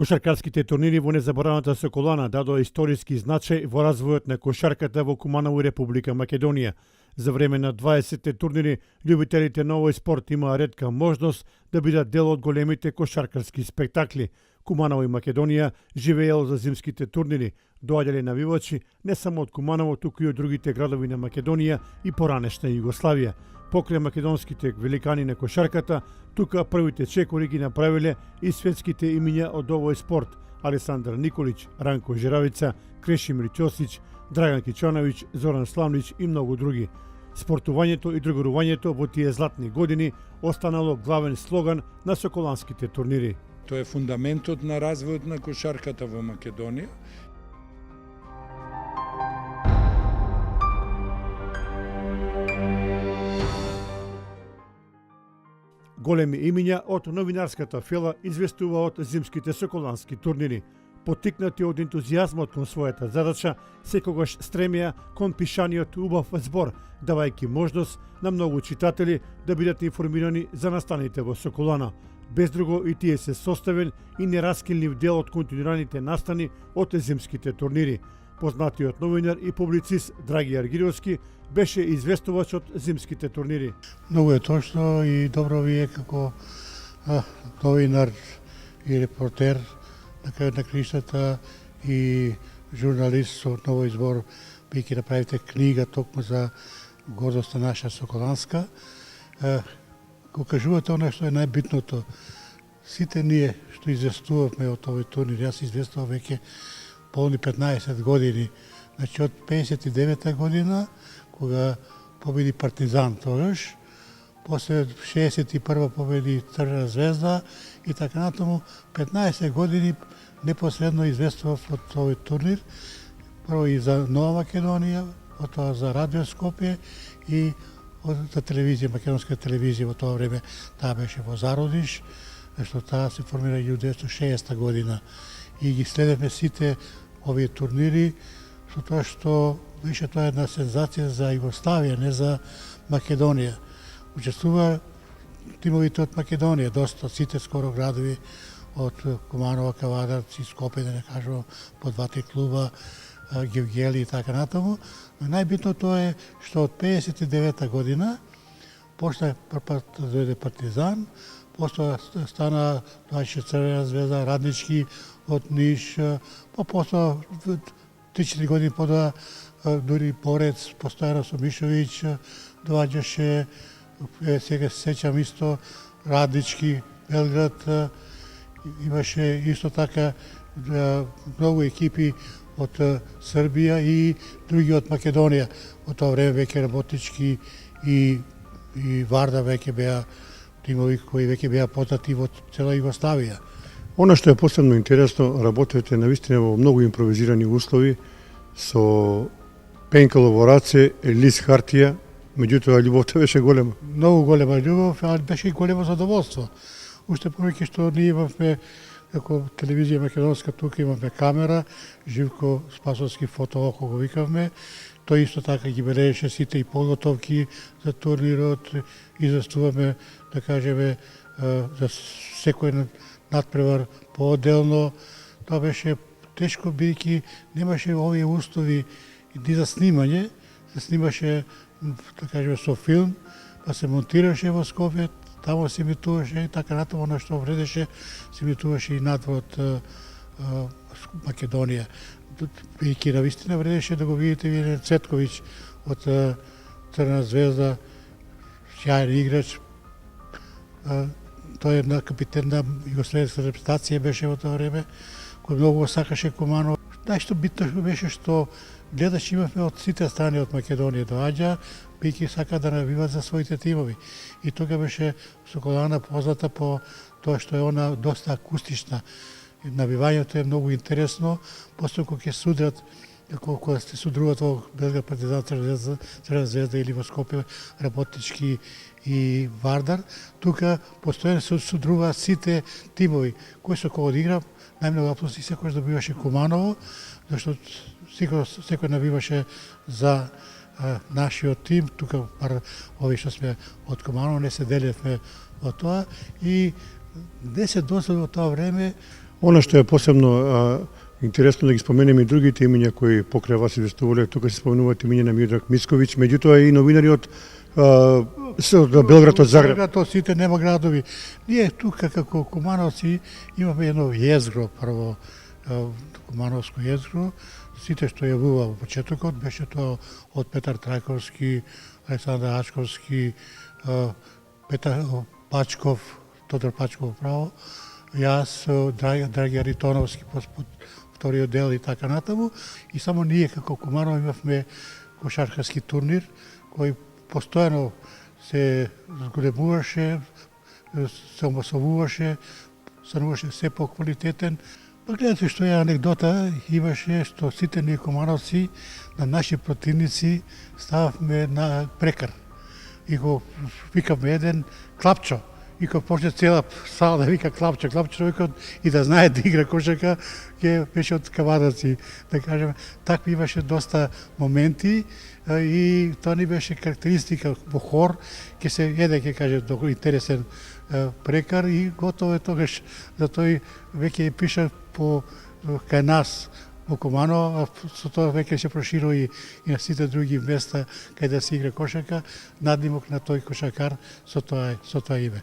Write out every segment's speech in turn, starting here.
Кошаркарските турнири во незаборавната Соколана дадоа историски значај во развојот на кошарката во Куманово и Република Македонија. За време на 20-те турнири, љубителите на овој спорт имаа ретка можност да бидат дел од големите кошаркарски спектакли. Куманово и Македонија живеело за зимските турнири, доаѓале навивачи не само од Куманово, туку и од другите градови на Македонија и поранешна Југославија. Покрај македонските великани на кошарката, тука првите чекори ги направиле и светските имиња од овој спорт: Алесандар Николич, Ранко Жиравица, Крешимир Ќосич, Драган Кичановиќ, Зоран Славнич и многу други. Спортувањето и другорувањето во тие златни години останало главен слоган на соколанските турнири. Тоа е фундаментот на развојот на кошарката во Македонија. Големи имиња од новинарската фела известува од зимските соколански турнири. Поттикнати од ентузијазмот кон својата задача, секогаш стремеа кон пишаниот убав збор, давајќи можност на многу читатели да бидат информирани за настаните во Соколана. Без друго и тие се составен и нераскинлив дел од континуираните настани од зимските турнири. Познатиот новинар и публицист Драги Аргировски беше известувач од зимските турнири. Многу е точно и добро ви е како новинар и репортер на крајот на криштата и журналист од Новој збор, бидејќи направите книга токму за гордоста наша соколанска. Го кажувате она што е најбитното. Сите ние што известувавме од овој турнир, јас известував веќе полни 15 години, значи од 59 година, кога победи Партизан тогаш, после 61 победи Црвена звезда и така натаму, 15 години непосредно известував од овој турнир, прво и за Нова Македонија, потоа за Радио Скопје и за телевизија, македонска телевизија во тоа време, таа беше во зародиш, што таа се формира 1960 година. И ги следевме сите овие турнири, со тоа што беше тоа една сензација за Југославија, не за Македонија. Учествува тимовите од Македонија, доста, сите скоро градови од Куманово, Кавадарци, Скопје, да не кажувам, по двата клуба, Гевгели и така натаму. Но најбитно тоа е што од 59 година почна првпат да дојде Партизан, после стана Црвена звезда, Раднички од Ниш, после 3-4 години подоа дури Порец, постојано со Мишовиќ, доаѓаше, сега се сеќам исто, Раднички, Белград, имаше исто така многу екипи од Србија и други од Македонија. Во тоа време веќе Работички и Варда веќе беа тимови кои веќе беа познати во цела Југославија. Она што е посебно интересно, работите навистина во многу импровизирани услови, со пенкало во раце, лист хартија, меѓутоа љубовта беше голема. Многу голема љубов, а беше и големо задоволство. Уште повеќе што ние имавме, како телевизија македонска, тука имавме камера, Живко Спасовски фотооко го викавме, тој исто така ги бележеше сите и подготовки за турнирот, известуваме, да кажеме, за секој надпревар поотделно. Тоа беше тешко, бидејќи немаше овие услови ни за снимање, се снимаше, да кажеме, со филм, па се монтираше во Скопје, тамо се емитуваше и така натаму, она што вредеше, се емитуваше и надвор од Македонија. Бидејќи навистина вредеше да го видите Вилен Цветковиќ од Црвена звезда, сјаен играч. Тој е една капитен на југославска репрезентација беше во тоа време, кој многу го сакаше Куманово. Најшто битно беше што гледачи имавме од сите страни од Македонија доаѓа, бидејќи сака да навиват за своите тимови. И тога беше Соколана позната по тоа што е она доста акустична. Навивањето е многу интересно, после кога ќе судрат, кога се судруват во Белград, Партизан, Црвена звезда или во Скопје, Работички и Вардар, тука постојано се судруваат сите тимови. Кој со кого игра, најмногу аплаузи секојаш добиваше Куманово, зашто секој навиваше за нашиот тим, тука бар ови што сме од Куманово не се делевме во тоа и не се дозволи во тоа време Оно што е посебно интересно да ги споменеме и другите имиња кои покрај вас известувале, тука се споменуваат имиња на Миодраг Мицковиќ, меѓутоа и новинари од Белград, од Загреб. Белград, од сите нема градови. Ние тука како кумановци имаме едно језгро прво, кумановско језгро. Сите што јавува во почетокот беше тоа од Петар Трајковски, Александар Ачковски, Петар Пачков, Тодор Пачков право, јас, Драги Аритоновски по вториот дел и така натаму. И само ние како Куманови имавме кошаркарски турнир кој постојано се зголемуваше, се омасовуваше, стануваше се поквалитетен. Па гледате што е анекдота имаше што сите ние Кумановци на наши противници стававме на прекар. И го викавме еден Клапчо. И кога почне цела сала да вика Клапчо, човекот и да знае да игра кошарка, ќе беше од кавадаци, да кажеме. Такви имаше доста моменти и тоа ни беше карактеристика во хор, ќе се еде, ќе каже, интересен прекар и готово е тогаш, за тој веќе пиша по кај нас во Куманово, а со тоа веќе се проширува и на сите други места кај да се игра кошарка, надимок на тој кошаркар со тоа име.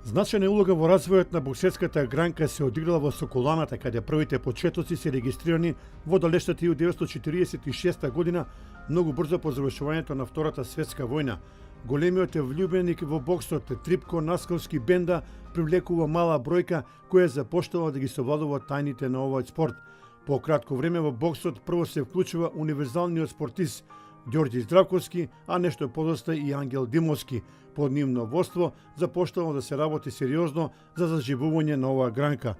Значајна улога во развојот на боксерската гранка се одиграла во Соколаната, каде првите почетоци се регистрирани во далечната 1946 година, многу брзо по завршувањето на Втората светска војна. Големиот влюбеник во боксот Трипко Насковски Бенда привлекува мала бројка која запоштала да ги совладува тајните на овој спорт. По кратко време во боксот прво се вклучува универзалниот спортист Ѓорѓи Здравковски, а нешто подоста и Ангел Димовски. Под нивно водство запоштало да се работи сериозно за заживување на оваа гранка.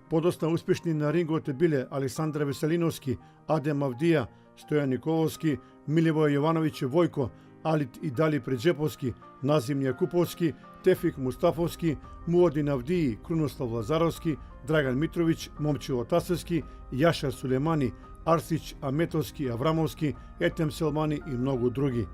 Подоста успешни на рингот биле Александр Веселиновски, Адем Авдија, Стојан Николовски, Миливој Јовановиќ Војко, Алит и Дали Преджеповски, Назим Јакуповски, Тефик Мустафовски, Муодин Авдии, Крунослав Лазаровски, Драган Митровиќ, Момчило Тасовски, Јашар Сулемани, Арсич Аметовски, Аврамовски, Етем Селмани и многу други.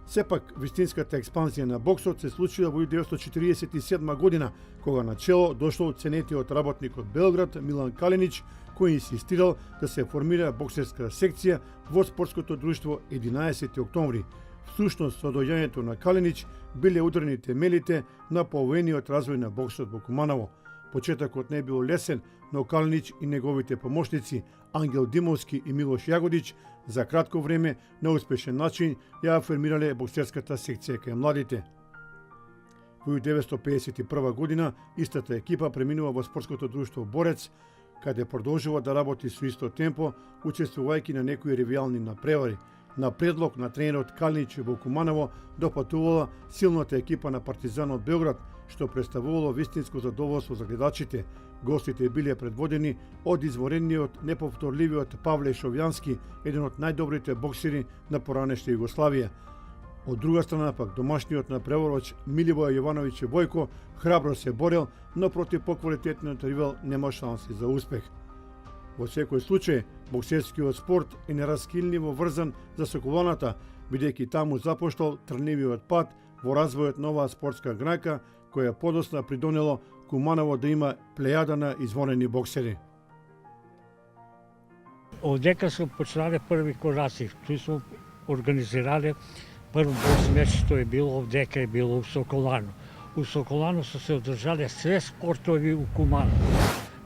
Сепак, вистинската експанзија на боксот се случила во 1947 година, кога на чело дошло ценетиот работник од Белград Милан Калинич, кој инсистирал да се формира боксерска секција во спортското друштво 11 октомври. Всушност, со доаѓањето на Калинич биле ударени темелите на повоениот развој на боксот во Куманово. Почетокот не бил лесен, но Калинич и неговите помошници Ангел Димовски и Милош Јагодич за кратко време на успешен начин ја формирале боксерската секција кај младите. Во 1951 година истата екипа преминува во спортското друштво Борец, каде продолжува да работи со исто темпо, учествувајќи на некои ревијални напревари. На предлог на тренерот Калинич во Куманово допатувала силната екипа на Партизан од Белград, што представувало вистинско задоволство за гледачите. Гостите биле предводени од изворениот, неповторливиот Павле Шовјански, еден од најдобрите боксери на поранешна Југославија. Од друга страна пак домашниот напреварач Миливој Јовановиќ Војко храбро се борел, но против поквалитетниот ривал нема шанси за успех. Во секој случај, боксерскиот спорт е нераскинливо врзан за Соколаната, бидејќи таму запоштал трневиот пат во развојот на оваа спортска гранка, која подосна придонело Куманово да има плејада на изворени боксери. Овдека се почнале први кораци, кои се организирале прво бокс меч што е било овдека е било у Соколано. У Соколано се одржале све спортови у Куманово.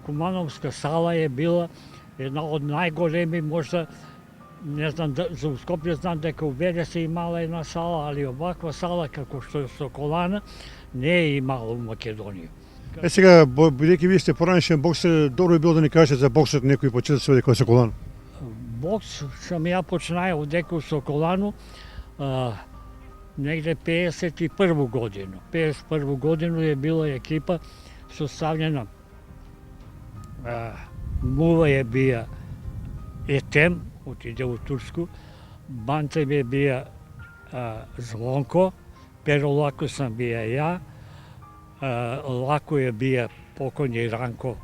Кумановска сала е била една од најголеми, можда, не знам, за Скопје знам дека у Велесе имала една сала, али оваква сала како што е Соколана не е имала у Македонија. Сега, бидејќи вие сте поранешен боксер, добро би било да ни кажете за боксот некои почетоци овде кај Соколано. Бокс сам ја почнаја овдека у Соколано негде 51 годину. 51 годину е била екипа составljena. Мува е бија Етем, отиде у Турску, Бантем е бија Звонко, Перо Лако сам бија ја, Лако е бија покојни Ранко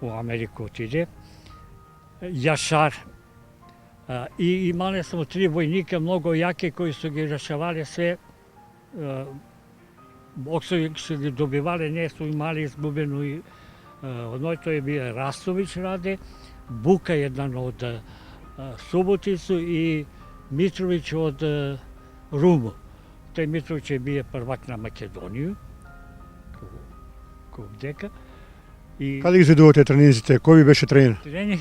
у Америку отиде, Јашар I imali smo 3 vojnika mnogo jake koji su gi rešavali sve. Boksovi su gi dobivali, ne su imali izgubenu i odnoj, to je bio Rastović Rade, Buka jedan od Suboticu i Mitrović od Rumu. Taj Mitrović je bio prvak na Makedoniju, kao deka. Kada izveduvate treninzite? Koji bi beše trener? Trening,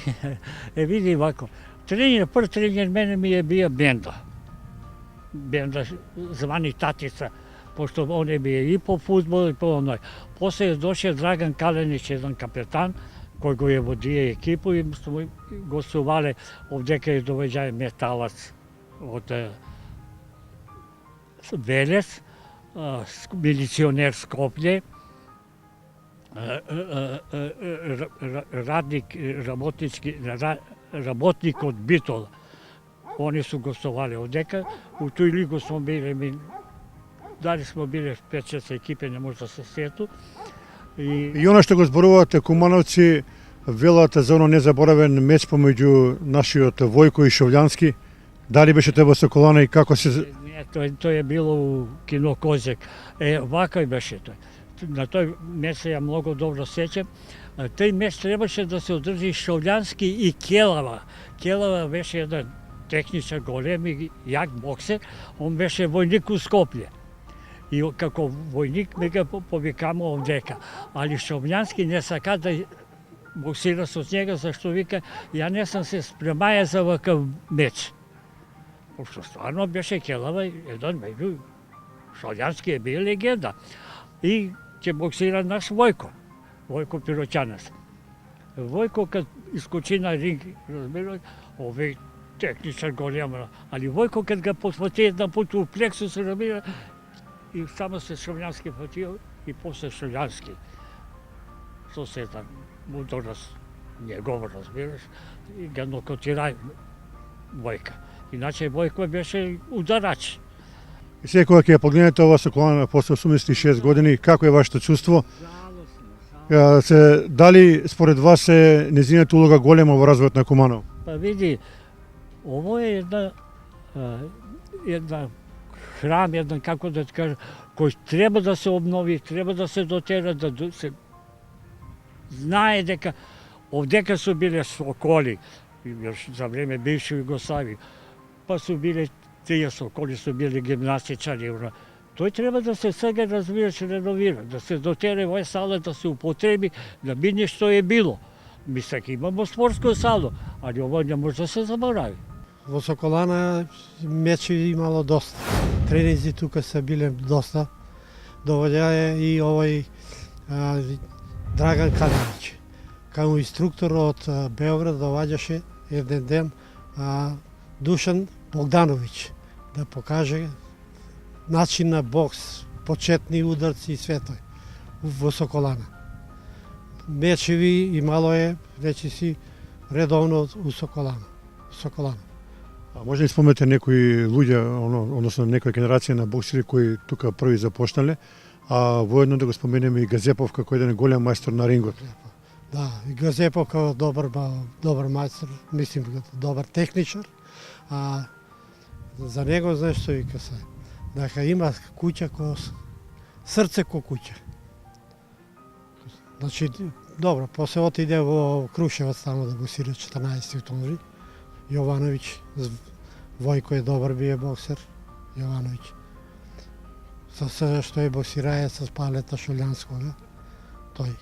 vidi ovako, prvi trener mene mi je bio Benda. Benda zvani Tatica, pošto on je bio i po fudbalu i po onoj. Posle je došao Dragan Kalenić, jedan kapetan, koji go je vodio ekipu i smo gostovali ovdje kad je doveđaj Metalac od Velес, milicioner Skoplje, rabotnik od Bitola. Oni su gostovali ovdje. U toj ligu smo bili, dali smo bili 5-6 ekipe, ne možda se sjetu. I ono što go zboruvate, Kumanovci, velate za ono nezaboraven meč pomođu našiot Vojko i Šovljanski. Da li beše teba Sokolana i kako se... Ne, to je bilo u Kino Kozjak. Ovako je beše to. Na toj meč se ja mnogo dobro sećam. Taj meč trebaše da se održi Šovljanski i Kelava. Kelava beše jedan tehničar, golemi, jak bokser. On beše vojnik u Skoplje. I kako vojnik mi ga povikamo ovdeka. Ali Šovljanski ne saka da boksira se od njega, zašto vika, ja nesam se spremaja za ovakav meč. Pošto stvarno beše Kelava jedan među, Šovljanski je bio legenda. I će boksira naš Vojko Piroćanac. Vojko kad iskoči na ring, razbira, ovaj tehničar golema, ali Vojko kad ga potvrti jedan put u pleksus, razbira, i samo se Šovljanski patio i posle Šovljanski. To se jedan mudoraz njegov, razbiraš, i ga nokotiraj Vojka. Inače Vojko beše udarač. I sve kojeg je pogledajte ova Sokolana posle 86 godini, kako je vaše čustvo? Da li spored vas se nezinjate uloga golema u razvoju na Kumanovu? Pa vidi, ovo je jedna hram, jedan, kako da ti kažem, koji treba da se obnovi, treba da se dotera, da se znaje deka, ovdeka su bile Sokoli, još za vreme bivše Jugoslavije, pa su bile ti Sokoli su bili gimnastičari. To je treba da se svega razvija, renovira, da se dotere ove sale, da se upotrebi, da bi što je bilo. Mi sad imamo sportsku salu, ali ovo ne može da se zaboravi. Во Соколана мечеви имало доста. Тренинзи тука се биле доста. Доводја и овој Драган Калинич. Као инструктор од Београд доваѓаше еден ден Душан Богдановиќ да покаже начин на бокс, почетни ударци и све тој во Соколана. Мечеви имало е, речиси, редовно у Соколана. A možda li spomenete nekoji ľudia, odnosno nekoj generacije na bokseri koji tuka prvi započnali, a vojedno da go spomenemo i Gazepov kako jedan golem majstor na ringu. Да, и Газепов kao dobar majstor, mislim dobar tehničar, a za него знаеш што вика се, дека има куќа срце ко куќа. Значи, добро, после отиде во Крушевац тамо да боксира 14 октомври. Јовановиќ, Војко е добар бие боксер, Јовановиќ. Со се што е боксирае со Палета Шолјанскога, тој.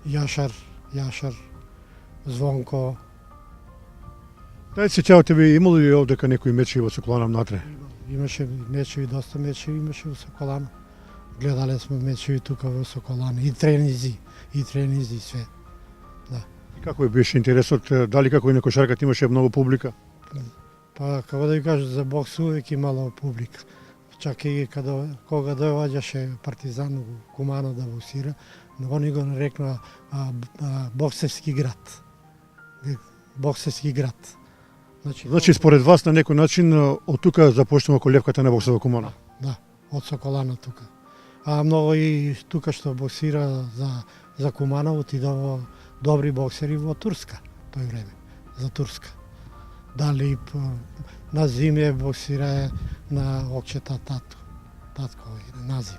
Јашар, Звонко. Дај се чао тебе, имало ли овдека некои мечеви во Соколана внатре? Имаше мечеви, доста мечеви имаше во Соколана. Гледале сме мечеви тука во Соколана, и тренинзи, све. Да. И како е беше интересот, дали како и на кошарката имаше многу публика? Па, како да ви кажа, за бокс увек имало публика. Чак и кога доаѓаше Партизан у Кумано да боксира, они го нарекнаа боксерски град. Боксерски град. Значи, според вас, на некој начин, од тука започнува колевката на бокса во Кумано? Да, од Соколана тука. А многу и тука што боксира за Куманово, отидово добри боксери во Турска, тој време, за Турска. дали на зиме боксира на окчета татко на зим.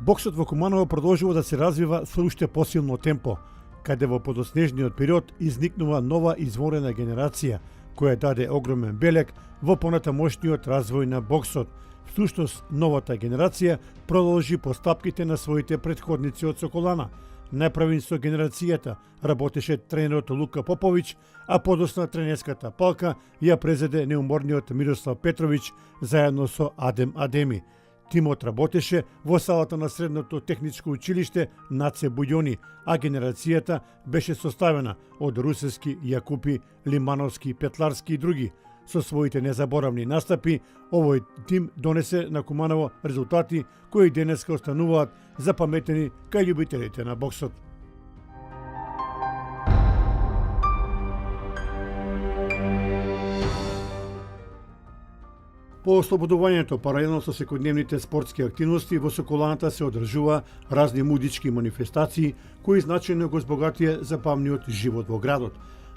Боксот во Куманово продолжува да се развива со уште посилно темпо, каде во подоснежниот период изникнува нова изворена генерација, која даде огромен белег во понатамошниот развој на боксот. Всушност, новата генерација продолжи постапките на своите претходници од Соколана. Најпрвин со генерацијата работеше тренерот Лука Поповиќ, а подосна тренерската палка ја презеде неуморниот Мирослав Петровиќ заедно со Адем Адеми. Тимот работеше во салата на Средното техничко училиште Наце Бујони, а генерацијата беше составена од Русевски, Јакупи, Лимановски, Петларски и други. Со своите незаборавни настапи, овој тим донесе на Куманово резултати кои денеска остануваат запаметени кај љубителите на боксот. По ослободувањето, паралелно со секојдневните спортски активности, во Соколаната се одржува разни мудички манифестации кои значајно го збогатија забавниот живот во градот.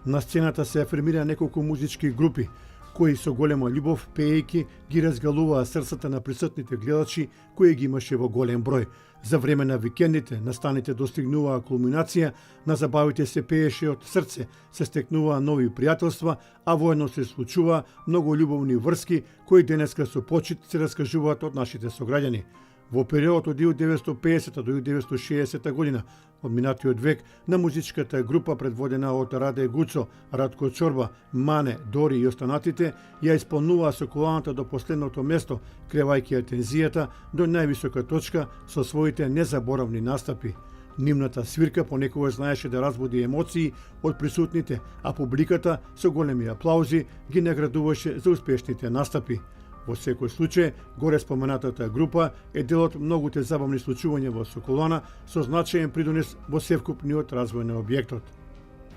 На сцената се афирмира неколку музички групи, кои со голема љубов, пеејќи, ги разгалуваа срцата на присутните гледачи, кои ги имаше во голем број. За време на викендите, настаните достигнуваа кулминација, на забавите се пееше од срце, се стекнуваа нови пријателства, а воедно се случува многу љубовни врски, кои денеска со почит се раскажуваат од нашите сограѓани. Во периодот од 1950 до 1960 година, од минатиот век, на музичката група предводена од Раде Гуцо, Радко Чорба, Мане, Дори и останатите, ја исполнуваа Соколаната до последното место, кревајќи атензијата до највисока точка со своите незаборавни настапи. Нивната свирка понекогаш знаеше да разбуди емоции од присутните, а публиката со големи аплаузи ги наградуваше за успешните настапи. Во секој случај, горе споменатата група е дел од многуте забавни случувања во Соколана со значаен придонес во севкупниот развој на објектот.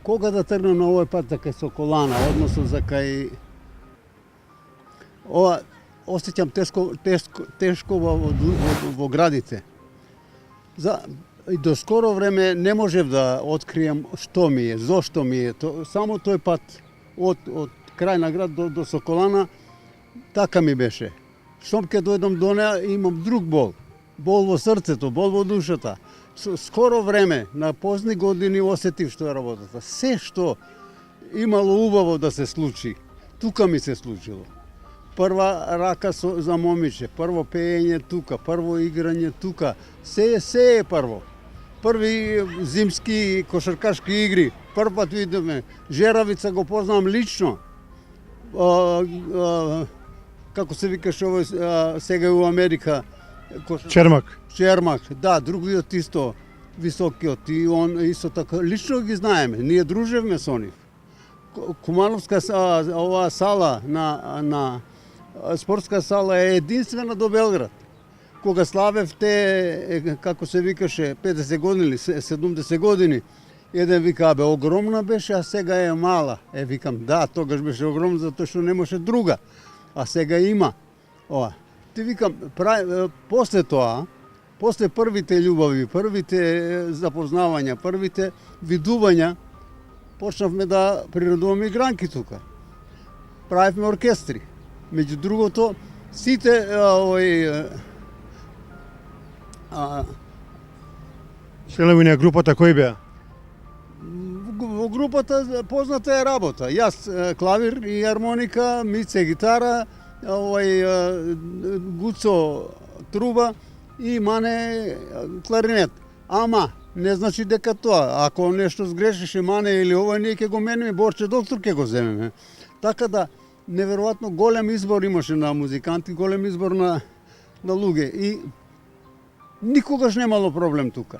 Кога да тргнем на овој пат за кај Соколана, односно за кај ова осеќам тешко во градите. И до скоро време не можев да открием што ми е, зошто ми е. Само тој пат од крај на град до Соколана така ми беше. Штом ке дојдам до неа, имам друг бол. Бол во срцето, бол во душата. Скоро време, на позни години, осетив што е работата. Се што имало убаво да се случи, тука ми се случило. Прва рака за момиче, прво пеење тука, прво играње тука. Се е прво. Први зимски кошаркашки игри. Прв пат видиме. Жеравица го познам лично. Како се викаше овој сега у Америка? Чермак, да, другиот исто, високиот, и он исто така, лично ги знаеме, ние дружевме со нив. Кумановска оваа сала, на спортска сала е единствена до Белград. Кога славевте, како се викаше, 50 години или 70 години, еден вика, огромна беше, а сега е мала. Викам, да, тогаш беше огромна, затоа што не може друга. А сега има. Ти викам, после тоа, после првите љубави, првите запознавања, првите видувања, почнавме да приредуваме игранки тука. Правевме оркестри. Меѓу другото, сите членови на групата кои беа? Во групата позната е работа. Јас клавир и армоника, Мице гитара, Гуцо труба и Мане кларинет. Ама не значи дека тоа, ако нешто сгрешише Мане или ова, ние ќе го менеме, Борче доктор ќе го земеме. Така да неверојатно голем избор имаше на музиканти, голем избор на луѓе и никогаш немало проблем тука.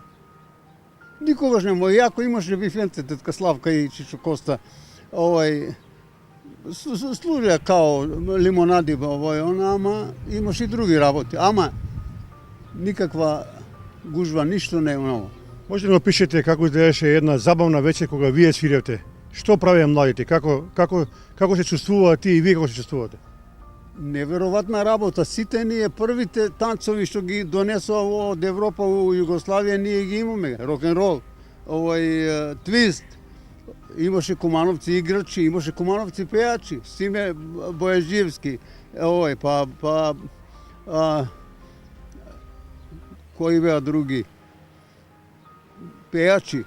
Никогаш нема. И ако имаше бифенце, тетка Славка и Чичо Коста, служија као лимонади, ама имаше и други работи. Ама никаква гужва, ништо не е ново. Може да опишете како изгледаше една забавна вечер кога вие свиревте? Што правеа младите? Како се чувствуваат и вие како се чувствувате? Неверојатна работа. Сите ние првите танцови што ги донесува од Европа у Југославија, ние ги имаме. Рок-н-рол, твист, Имаше Кумановци играчи, имаше Кумановци пејачи, Симе Бояджиевски, кои беа други пејачи,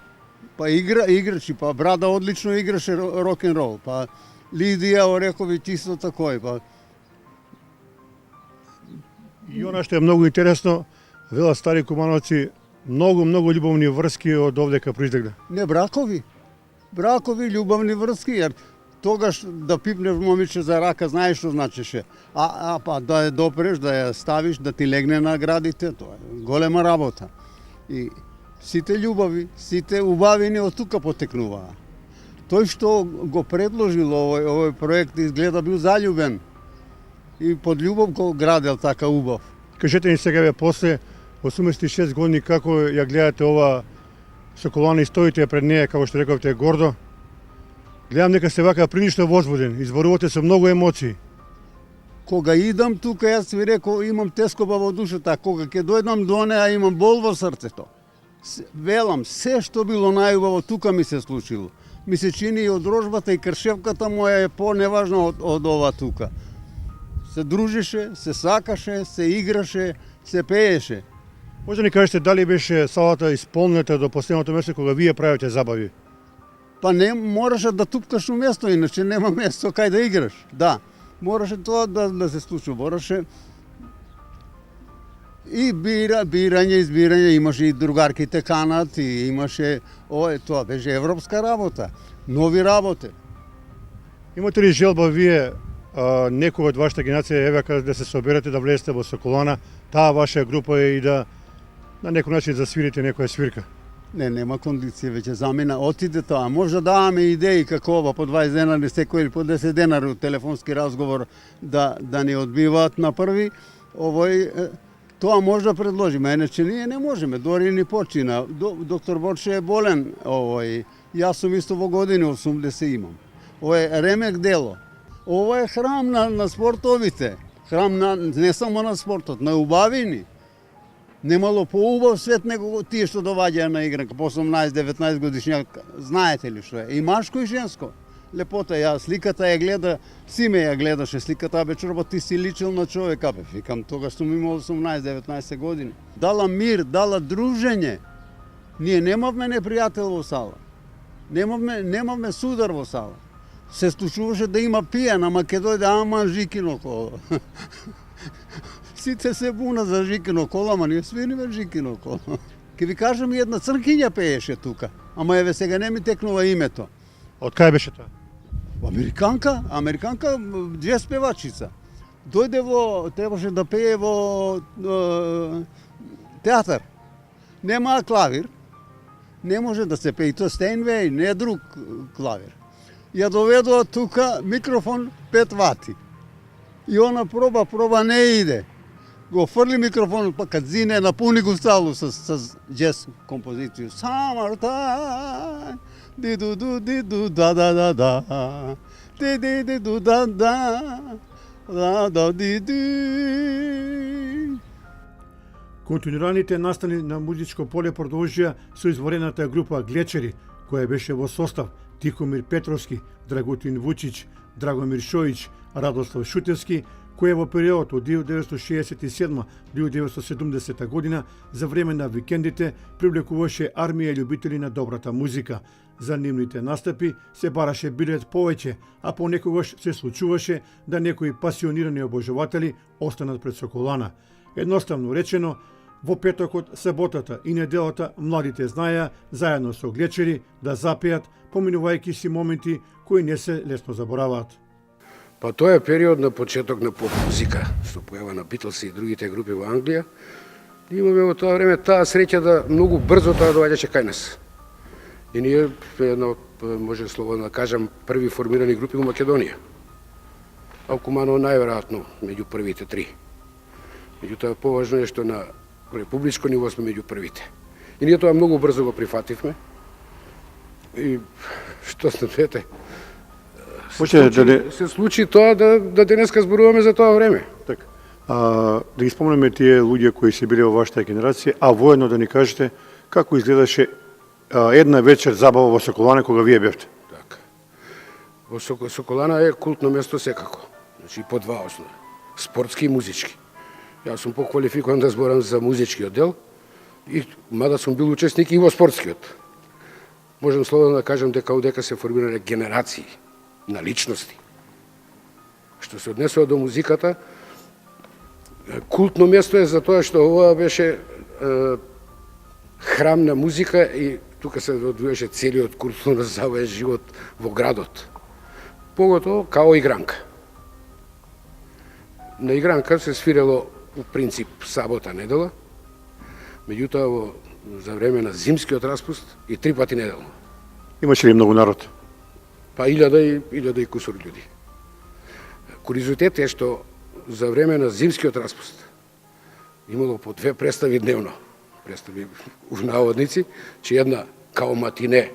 играчи, Брада одлично играше рок-н-рол, Лидија Орековиќ исто такој, И она што е многу интересно, велат стари кумановци, многу љубовни врски од овдека произлегле. Не бракови, љубовни врски, јер тогаш да пипнеш момиче за рака, знаеш што значеше. Да ја допреш, да ја ставиш, да ти легне на градите, тоа е голема работа. И сите љубави, сите убавини од тука потекнуваа. Тој што го предложил овој проект изгледа бил заљубен и под љубов го градел така убав. Кажете ни сега ве после 86 години како ја гледате ова Соколана и стоите пред неја, како што рековте, гордо. Гледам дека сте вака прилично возбуден, изборувате со многу емоции. Кога идам тука, јас ви рекол, имам тескоба во душата, кога ќе дојдам до неа, имам бол во срцето. Велам, се што било најубаво тука ми се случило. Ми се чини и одрожбата и кршевката моја е по-неважна од ова тука. Се дружише, се сакаше, се играше, се пееше. Може да ни кажете дали беше салата исполнета до последното место кога вие правите забави? Не мораше да тупкаш у место, иначе нема место кај да играш. Да, мораше тоа да се случи, мораше и бирање, избирање, имаше и другарките канат, и имаше, тоа беше европска работа, нови работи. Имате ли желба вие некој од вашата генерација еве да се соберете да влезете во Соколана, таа ваша група и да на некој начин засвирите некоја свирка? Нема кондиција веќе замина, отиде тоа. Може да даваме идеи како ова по 20 денари секој или по 10 денари телефонски разговор да ни одбиваат на први. Тоа може да предложиме, иначе ние не можеме, дори ни почина. Доктор Борше е болен, јас сум исто во години 80 имам. Ова е ремек дело. Ова е храм на спортовите, храм не само на спортот, на убавини. Немало поубав свет него тие што доваѓаја на игранка по 18-19 годишњак, знаете ли што е? И машко и женско. Лепота, сликата ја гледа, Симе ја гледаше сликата, чорба, ти си личил на човека, викам, тогаш сум имал 18-19 години. Дала мир, дала дружење. Ние немавме непријател во сала. Немавме судар во сала. Се случуваше да има пијан, ама ке дојде ама Жикино коло. Сите се буна за Жикино коло, ама ние свириме Жикино коло. Ке ви кажам, една цркиња пееше тука, ама еве сега не ми текнува името. Од кај беше тоа? Американка, джез певачица. Требаше да пее во театар. Нема клавир, не може да се пее, тоа Стейнвей, не друг клавир. Ја доведоа тука микрофон 5 вати. И она проба, не иде. Го фрли микрофон, па кад зине, напуни го сталу с джез композицију. Summertime, ди-ду-ду, да-да-да-да, ди-ди-ди-ду, да-да, да-да-ди-ди. Континуираните настани на музичко поле продолжија со изворената група Глечери, која беше во состав Тихомир Петровски, Драгутин Вучич, Драгомир Шоич, Радослав Шутевски, која во период од 1967 до 1970 година за време на викендите привлекуваше армија љубители на добрата музика. За нивните настапи се бараше билет повеќе, а понекогаш се случуваше да некои пасионирани обожаватели останат пред Соколана. Едноставно речено, во петокот, саботата и неделата младите знаеа заедно со Глечери да запеат, поминувајќи си моменти кои не се лесно забораваат. Тоа е период на почеток на поп музика, што појава на Битлс и другите групи во Англија. Имаме во тоа време таа среќа да многу брзо тоа доаѓаше кај нас. И ние една, може слободно да кажам, први формирани групи во Македонија. А Куманово најверојатно меѓу првите 3. Меѓутоа поважно е што на републичко ниво сме меѓу првите. И ние тоа многу брзо го прифативме. И што знаете, се случи тоа да денеска зборуваме за тоа време. Така. Да ги спомнеме тие луѓе кои се биле во вашата генерација, а воедно да ни кажете како изгледаше една вечер забава во Соколане кога вие бевте. Да. Во Соколана е култно место секако. Значи по два основа. Спортски и музички. Јас сум поквалификуван да зборам за музичкиот дел, и мада сум бил учесник и во спортскиот. Можам слободно да кажам дека одека се формирале генерации на личности. Што се однесува до музиката, култно место е затоа што ова беше храм на музика и тука се одвиеше целиот културно забавен живот во градот. Поготово као игранка. На игранка се свирело у принцип сабота, недела, меѓутоа за време на зимскиот распуст и 3 пати неделно. Имаше ли многу народ? Па 1000 и кусур луѓе. Куризитет е што за време на зимскиот распуст имало по 2 представи дневно. Представи у наводници, че една као матине,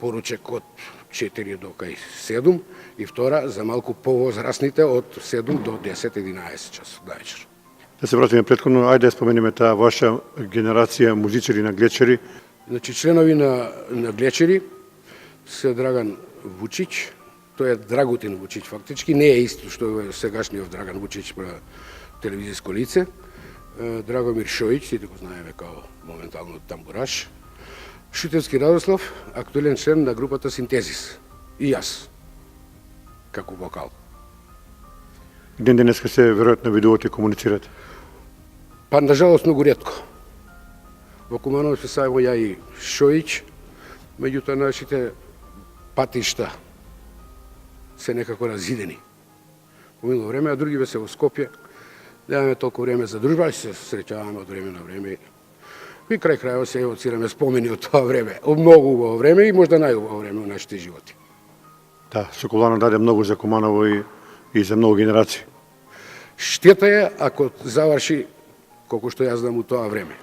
поручек од 4 до кај 7 и втора за малку повозрасните од 7 до 10-11 часот на вечер. Да се вратиме претходно, ајде да споменеме таа ваша генерација музичари на Глечери. Значи, членови на Глечери се Драган Вучич, тој е Драгутин Вучич фактички, не е исто што е сегашниот Драган Вучич телевизиско лице, Драгомир Шоич, сите го знаеме као моментално тамбураш, Шутевски Радослав, актуелен член на групата Синтезис, и јас, како вокал. Ден денеска се веројатно видувате и комуницирате. Па, нажалост, многу ретко. Во Куманово се само ја и Шоич, меѓутоа нашите патишта се некако разидени. Поминало време, а други се во Скопје. Немаме толку време за дружба, се среќаваме од време на време. И крај крајот се евоцираме спомени од тоа време. Од многу убаво време и можда најубаво време во нашите животи. Да, Соколана даде многу за Куманово и за многу генерации. Штета е ако заврши колку што јас знам у тоа време.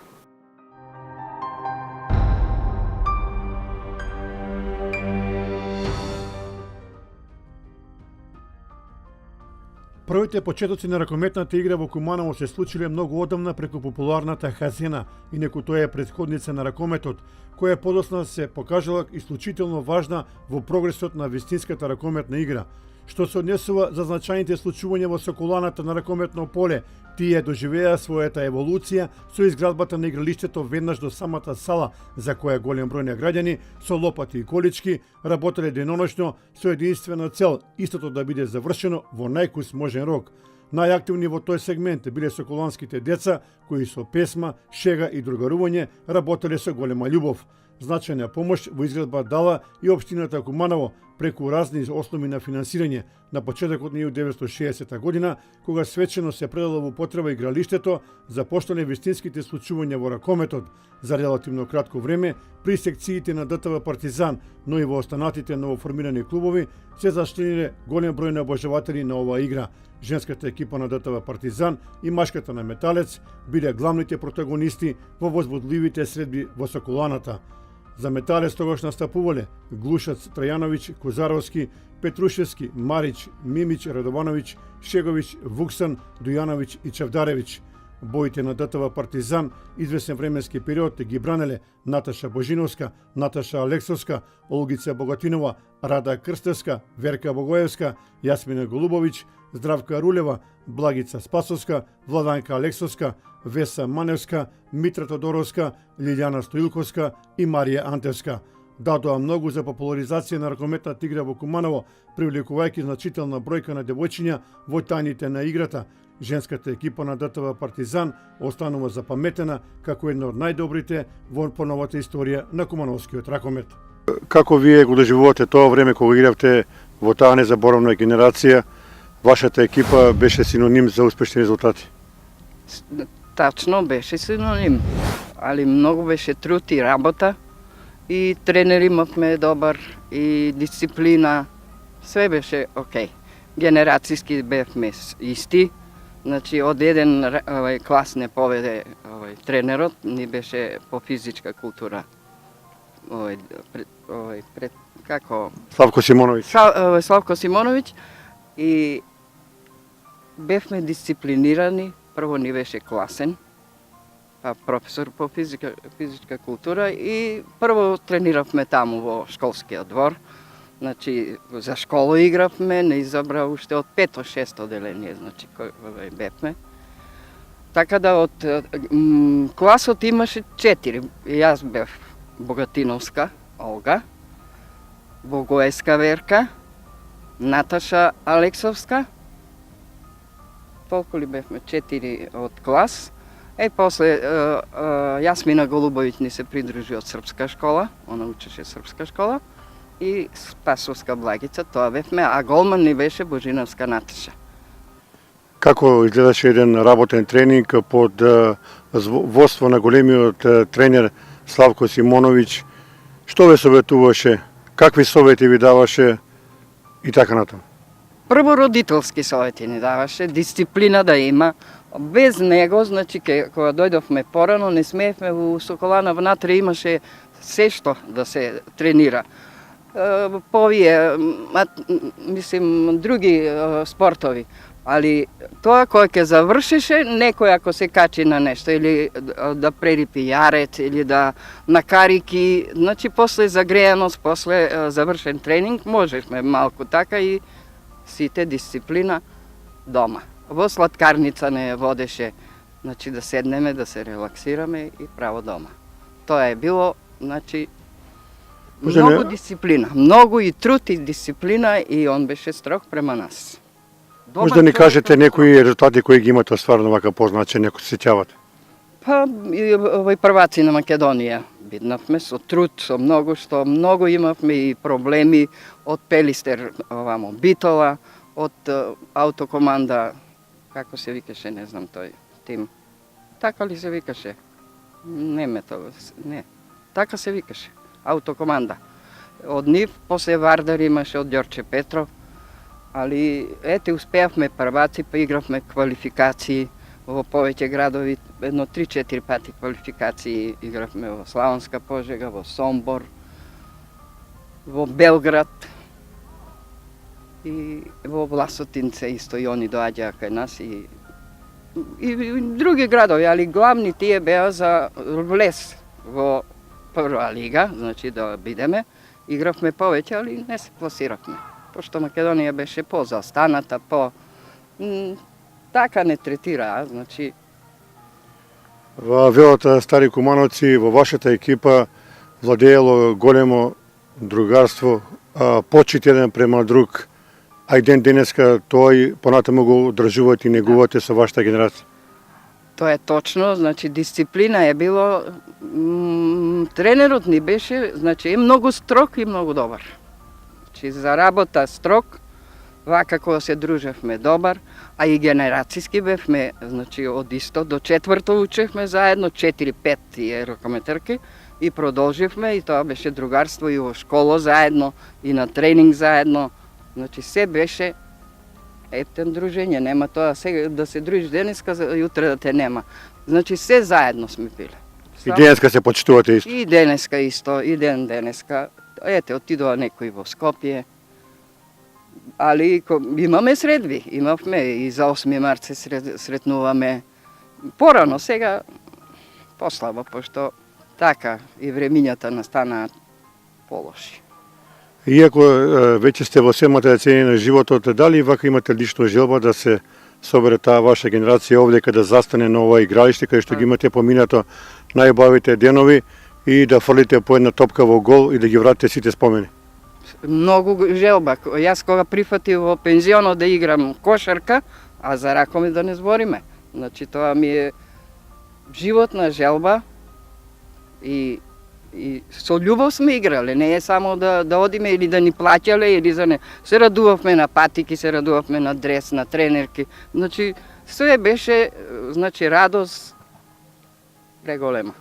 Првите почетоци на ракометната игра во Куманово се случиле многу одамна преку популарната хазена, инаку тоа е претходница на ракометот, која подосна се покажала исклучително важна во прогресот на вистинската ракометна игра. Што се однесува за значајните случувања во Соколаната на ракометно поле, тие доживеа својата еволуција со изградбата на игралиштето веднаш до самата сала, за која голем број на граѓани со лопати и колички работеле деноношно со единствена цел истото да биде завршено во најкус можен рок. Најактивни во тој сегмент биле соколанските деца, кои со песма, шега и другарување работеле со голема љубов. Значајна помош во изградба дала и општината Куманово преку разни основи на финансирање на почетокот на 1960 година, кога свечено се предало во потреба игралиштето, започнале вистинските случувања во ракометот за релативно кратко време при секциите на ДТВ Партизан, но и во останатите новоформирани клубови се зачлениле голем број на обожаватели на оваа игра. Женската екипа на ДТВ Партизан и машката на Металец биле главните протагонисти во возбудливите средби во Соколаната. За Металец тогаш настапувале Глушац, Трајановиќ, Козаровски, Петрушевски, Марич, Мимич, Радовановиќ, Шеговиќ, Вуксан, Дујановиќ и Чавдаревиќ. Боите на ДТВ Партизан извесен временски период ги бранеле Наташа Божиновска, Наташа Алексовска, Олгица Богатинова, Рада Крстевска, Верка Богоевска, Јасмина Голубовиќ, Здравка Рулева, Благица Спасовска, Владанка Алексовска, Веса Маневска, Митра Тодоровска, Лилјана Стоилковска и Марија Антевска. Дадоа многу за популаризација на ракометната игра во Куманово, привлекувајќи значителна бројка на девојчиња во тајните на играта. Женската екипа на ДТВ Партизан останува запаметена како една од најдобрите во поновата историја на кумановскиот ракомет. Како вие го доживувате тоа време кога игравте во таа незаборавна генерација? Вашата екипа беше синоним за успешни резултати. Тачно беше синоним, али многу беше труд и работа и тренер имавме добар и дисциплина, све беше окей. Генерацијски бевме исти, значи од еден клас не поведе тренерот, ни беше по физичка култура. Како Славко Симоновиќ. Славко Симоновиќ и бевме дисциплинирани, прво ни беше класен, па професор по физичка култура и прво трениравме таму во школскиот двор. Значи, за школа игравме, не изобра уште од 5-6 оделение, значи, кој бевме. Така да од класот имаше 4. Јас бев Богатиновска, Олга, Богоеска Верка, Наташа Алексовска. Толку ли бевме? 4 од клас. После Јасмина Голубовиќ ни се придружи од српска школа, она учеше српска школа, и Спасовска Благица, тоа бевме, а голман ни беше Божиновска Наташа. Како изгледаше еден работен тренинг под водство на големиот тренер Славко Симоновиќ? Што ве советуваше? Какви совети ви даваше и така натаму? Прво родителски совети ни даваше, дисциплина да има. Без него, значи, кога дојдовме порано, не смеевме во Соколана, внатре имаше се што да се тренира. Повие, мислим, други спортови. Али тоа кој ќе завршеше, некој ако се качи на нешто, или да прерипи јарец, или да накарики, значи после загрејаност, после завршен тренинг, можешме малку така и сите дисциплина дома. Во сладкарница не водеше, значи да седнеме, да се релаксираме и право дома. Тоа е било, значи, многу дисциплина, многу и труд и дисциплина и он беше строг према нас. Може да ни кажете некои резултати кои ги имате стварно вака позначени, ако се сеќавате? Па, овој прваци на Македонија биднавме со труд, со многу, што многу имавме и проблеми од Пелистер, овамо, Битола, од автокоманда, како се викаше, не знам тој тим. Така ли се викаше? Не не. Така се викаше, автокоманда. Од нив, после Вардар имаше од Ѓорче Петров, али успеавме прваци, па игравме квалификации во повеќе градови, едно 3-4 пати квалификации игравме во Славонска Пожега, во Сомбор, во Белград и во Власотинце исто и они доаѓаа кај нас и други градови, али главни тие беа за влез во прва лига, значи да бидеме. Игравме повеќе, али не се пласиравме. Пошто Македонија беше по-застаната, така не третира, значи... Во велата Стари Кумановци, во вашата екипа владеело големо другарство, почит еден према друг, а и ден денеска тој понатаму го одржувате и негувате со вашата генерација. Тоа е точно, значи дисциплина е било, тренерот ни беше, значи е многу строг и многу добар. Значи за работа строг, вака кога се дружевме добар, а и генерацијски бевме, значи од исто до 4-то учевме заедно, 4-5 тие рокометарки и продолживме и тоа беше другарство и во школа заедно и на тренинг заедно. Значи се беше ептен дружење, нема тоа сега да се дружиш денеска, јутре да те нема. Значи се заедно сме биле. И денеска се почитувате исто? И денеска исто, и денеска. Отидува некој во Скопје. Али имаме средби, имавме и за 8 март се сретнуваме. Порано, сега послабо, пошто така и времињата настанаат полоши. Иако веќе сте во семата децени на животот, дали вака имате лично желба да се собере таа ваша генерација овде каде застане на ова игралиште, каде што ги имате поминато најубавите денови и да фрлите по една топка во гол и да ги вратите сите спомени? Многу желба. Јас кога прифатив во пензионот да играм кошарка, а за ракоми да не збориме. Значи тоа ми е животна желба и со љубов сме играле, не е само да одиме или да ни плаќале или за не. Се радувавме на патики, се радувавме на дрес, на тренерки. Значи све беше, значи радост преголема.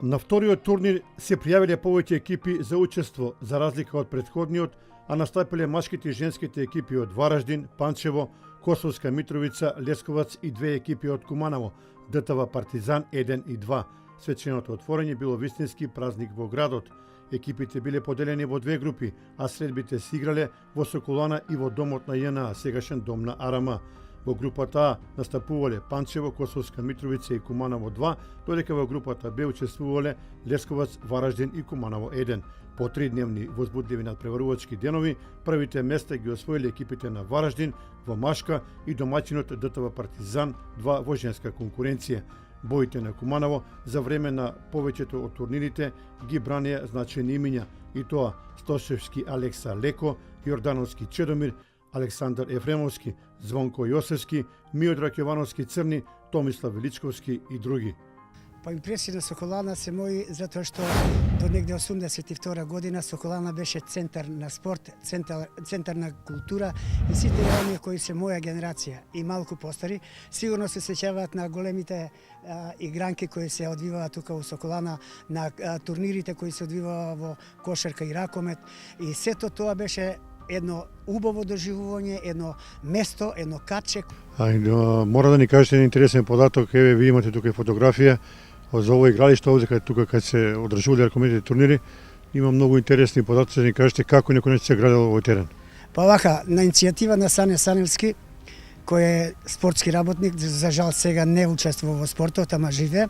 На вториот турнир се пријавиле повеќе екипи за учество, за разлика од претходниот, а настапиле машките и женските екипи од Вараждин, Панчево, Косовска Митровица, Лесковац и 2 екипи од Куманово, ДТВ Партизан 1 и 2. Свеченото отворање било вистински празник во градот. Екипите биле поделени во 2 групи, а средбите се играле во Соколана и во домот на ЈНА, сегашен дом на АРМ. Во групата А настапувале Панчево, Косовска Митровица и Куманово 2, додека во групата Б учествувале Лесковац, Вараждин и Куманово 1. По 3-дневни возбудливи надпреварувачки денови, првите места ги освоиле екипите на Вараждин во машка и домаќинот ДТВ Партизан 2 во женска конкуренција. Боите на Куманово за време на повеќето од турнирите ги бранија значајни имиња, и тоа Стошевски Алекса Леко, Јордановски Чедомир, Александар Ефремовски, Звонко Јосевски, Миодрак Јовановски Црни, Томислав Величковски и други. Па импресија на Соколана се мои затоа што до негде 82 година Соколана беше центар на спорт, центар на култура и сите оние кои се моја генерација и малку постари сигурно се сеќаваат на големите игранки кои се одвиваат тука во Соколана, на турнирите кои се одвиваа во кошарка и ракомет и сето тоа беше едно убаво доживување, едно место, едно каче. Мора да ни кажете интересен податок, еве ви имате тука фотографија за ово игралиште овде тука кај се одржувале ракометни турнири. Има многу интересни податоци, да ни кажете како некој не се градел овој терен. Па вака, на иницијатива на Сане Саневски, кој е спортски работник, за жал сега не учествува во спортот, ама живе,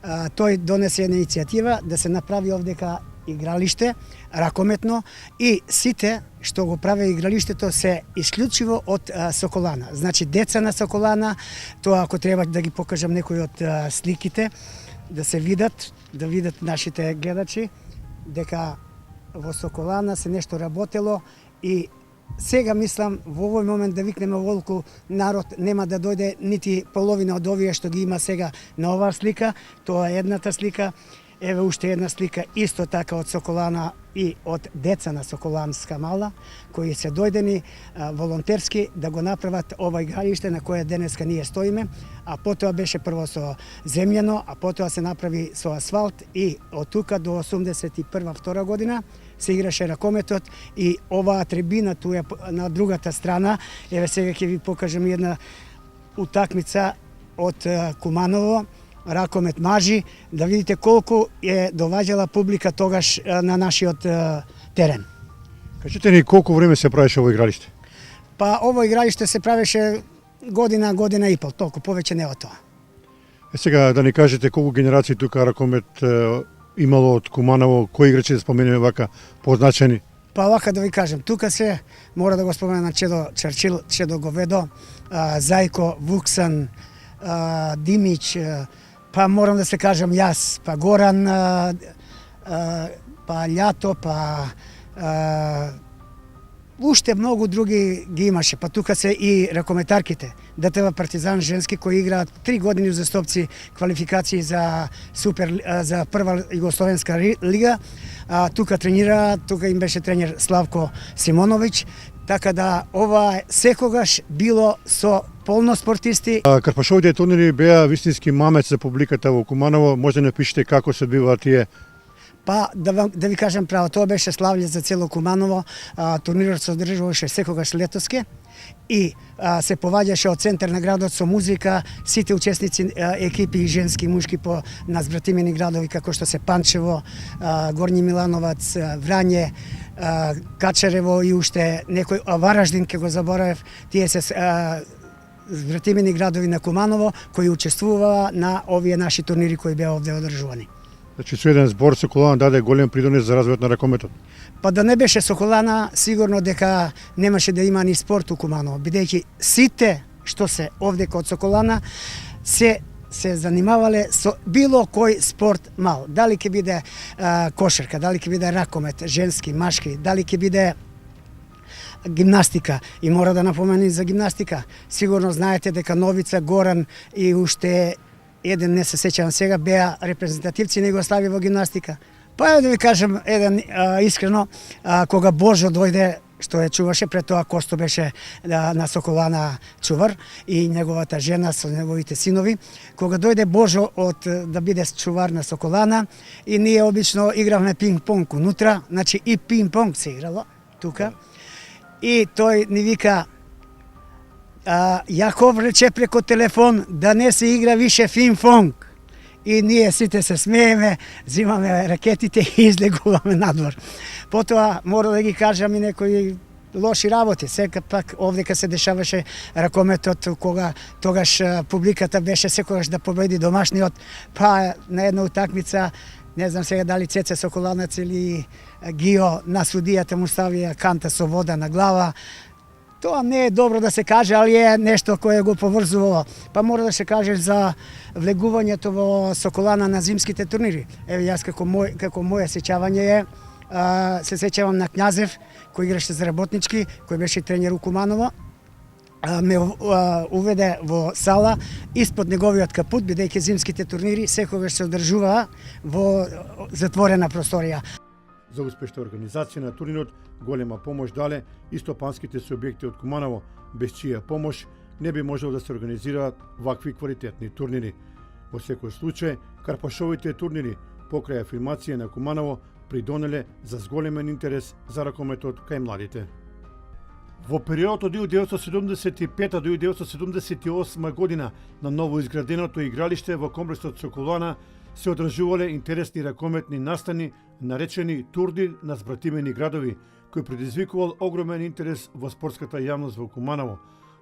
тој донесе една иницијатива да се направи овдека игралиште, ракометно, и сите што го праве игралиштето се исклучиво од Соколана. Значи, деца на Соколана, тоа ако треба да ги покажам некои од сликите, да се видат, да видат нашите гледачи, дека во Соколана се нешто работело и сега мислам во овој момент да викнеме волку народ нема да дојде нити половина од овие што ги има сега на оваа слика, тоа е едната слика. Еве уште една слика исто така од Соколана и од деца на Соколанска мала, кои се дојдени волонтерски да го направат ова игралиште на кое денеска ние стоиме, а потоа беше прво со земјано, а потоа се направи со асфалт и од тука до 81-2 година се играше ракометот и оваа трибина туја на другата страна, еве сега ќе ви покажам една утакмица од Куманово, ракомет мажи, да видите колку е доваѓала публика тогаш на нашиот терен. Кажете ни колку време се правеше ово игралиште? Па ово игралиште се правеше година и пол, толку повеќе не од тоа. Сега да ни кажете колку генерации тука ракомет имало од Куманово, кои играчи да споменеме вака позначени? Па вака да ви кажем, тука се мора да го спомена Чедо Чарчил, Чедо Говедо, Зајко, Вуксан, Димич, па морам да се кажам јас, па Горан, па Љато, па уште многу други ги имаше, па тука се и ракометарките. ДТВ Партизан женски кои играат 3 години узастопци квалификации за за прва југословенска лига. Тука тренира, тука им беше тренер Славко Симоновиќ, така да ова секогаш било со полно спортисти. Карпашовите турнири беа вистински мамец за публиката во Куманово, може да не пишете како се одвиваат тие? Па да ви кажам право, тоа беше славле за цело Куманово. Турнирот се одржуваше секогаш летоски и се поваѓаше од центар на градот со музика, сите учесници екипи и женски и мушки по назбратимени градови како што се Панчево, Горњи Милановац, Врање, Качарево и уште некој, Вараждин ке го заборавев, тие се збратимени градови на Куманово кои учествуваа на овие наши турнири кои беа овде одржувани. Значи со еден збор Соколана даде голем придонес за развојот на ракометот. Па да не беше Соколана, сигурно дека немаше да има ни спорт у Куманово, бидејќи сите што се овде од Соколана се занимавале со било кој спорт мал. Дали ќе биде кошарка, дали ќе биде ракомет, женски, машки, дали ќе биде гимнастика. И мора да напоменем за гимнастика. Сигурно знаете дека Новица, Горан и уште еден, не се сеќавам сега, беа репрезентативци на Југославија во гимнастика. Па да ви кажам еден искрено, кога Божо дојде, што ја чуваше, пред тоа Косто беше на Соколана чувар и неговата жена со неговите синови. Кога дојде Божо да биде чувар на Соколана и ние обично игравме пинг-понг унутра, значи и пинг-понг се играло тука. И тој ни вика, Јаков рече преко телефон да не се игра више пинг-понг. И ние сите се смееме, взимаме ракетите и излегуваме надвор. Потоа мора да ги кажам и некои лоши работи. Сега пак овдека се дешаваше ракометот, кога тогаш публиката беше секогаш да победи домашниот, па на една утакмица, не знам сега дали Цеце Соколанац или Гио на судијата му ставија канта со вода на глава. Тоа не е добро да се каже, али е нешто кое го поврзува. Па мора да се каже за влегувањето во Соколана на зимските турнири. Еве јас како моје сеќавање е, се сеќавам на Књазев, кој играше за Работнички, кој беше тренер у Куманово, ме уведе во сала испод неговиот капут, бидејќи зимските турнири секогаш се одржуваа во затворена просторија. За успешна организација на турнирот голема помош дале и стопанските субјекти од Куманово, без чија помош не би можело да се организираат вакви квалитетни турнири. Во секој случај, Карпашовите турнири покрај афирмација на Куманово придонеле за зголемен интерес за ракометот кај младите. Во периодот од 1975 до 1978 година на ново изграденото игралиште во комплексот Соколана се одржувале интересни ракометни настани, наречени турни на збратимени градови, кој предизвикувал огромен интерес во спортската јавност во Куманово.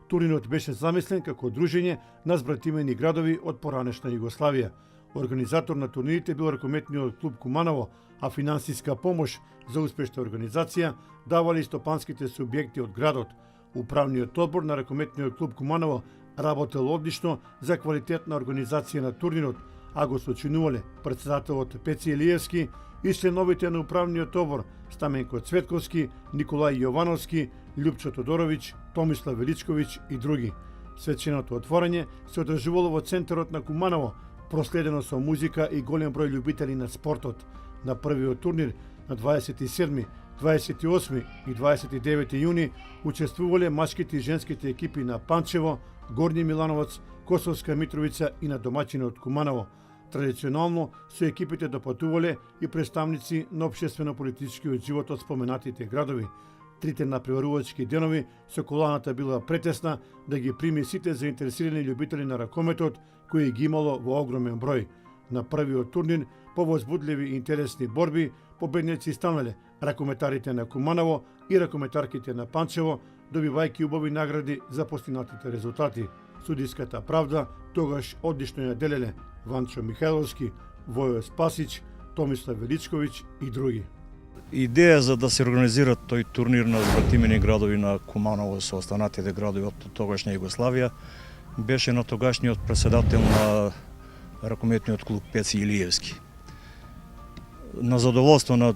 Турнирот беше замислен како дружење на збратимени градови од поранешна Југославија. Организатор на турнирите бил ракометниот клуб Куманово, а финансиска помош за успешна организација давале и стопанските субјекти од градот. Управниот одбор на ракометниот клуб Куманово работел одлично за квалитетна организација на турнирот, а го сочинувале претседателот Пеци Елиевски и членовите на управниот одбор Стаменко Цветковски, Николај Јовановски, Љупчо Тодоровиќ, Томислав Величковиќ и други. Свеченото отворање се одржувало во центарот на Куманово, проследено со музика и голем број љубители на спортот. На првиот турнир на 27, 28 и 29 јуни учествувале мачките и женските екипи на Панчево, Горњи Милановац, Косовска Митровица и на домаќинот Куманово. Традиционално со екипите допатувале и представници на општествено-политичкиот живот од споменатите градови. Трите напреварувачки денови Соколаната била претесна да ги прими сите заинтересирани љубители на ракометот кои ги имало во огромен број. На првиот турнир, по возбудливи и интересни борби, победници станале ракометарите на Куманово и ракометарките на Панчево, добивајќи убави награди за постигнатите резултати. Судиската правда тогаш одлично ја делеле Ванчо Михайловски, Војо Спасич, Томислав Величковиќ и други. Идеја за да се организира тој турнир на збратимени градови на Куманово со останатите градови од тогашна Југославија беше на тогашниот претседател на ракометниот клуб Пеци Илиевски. На задоволство на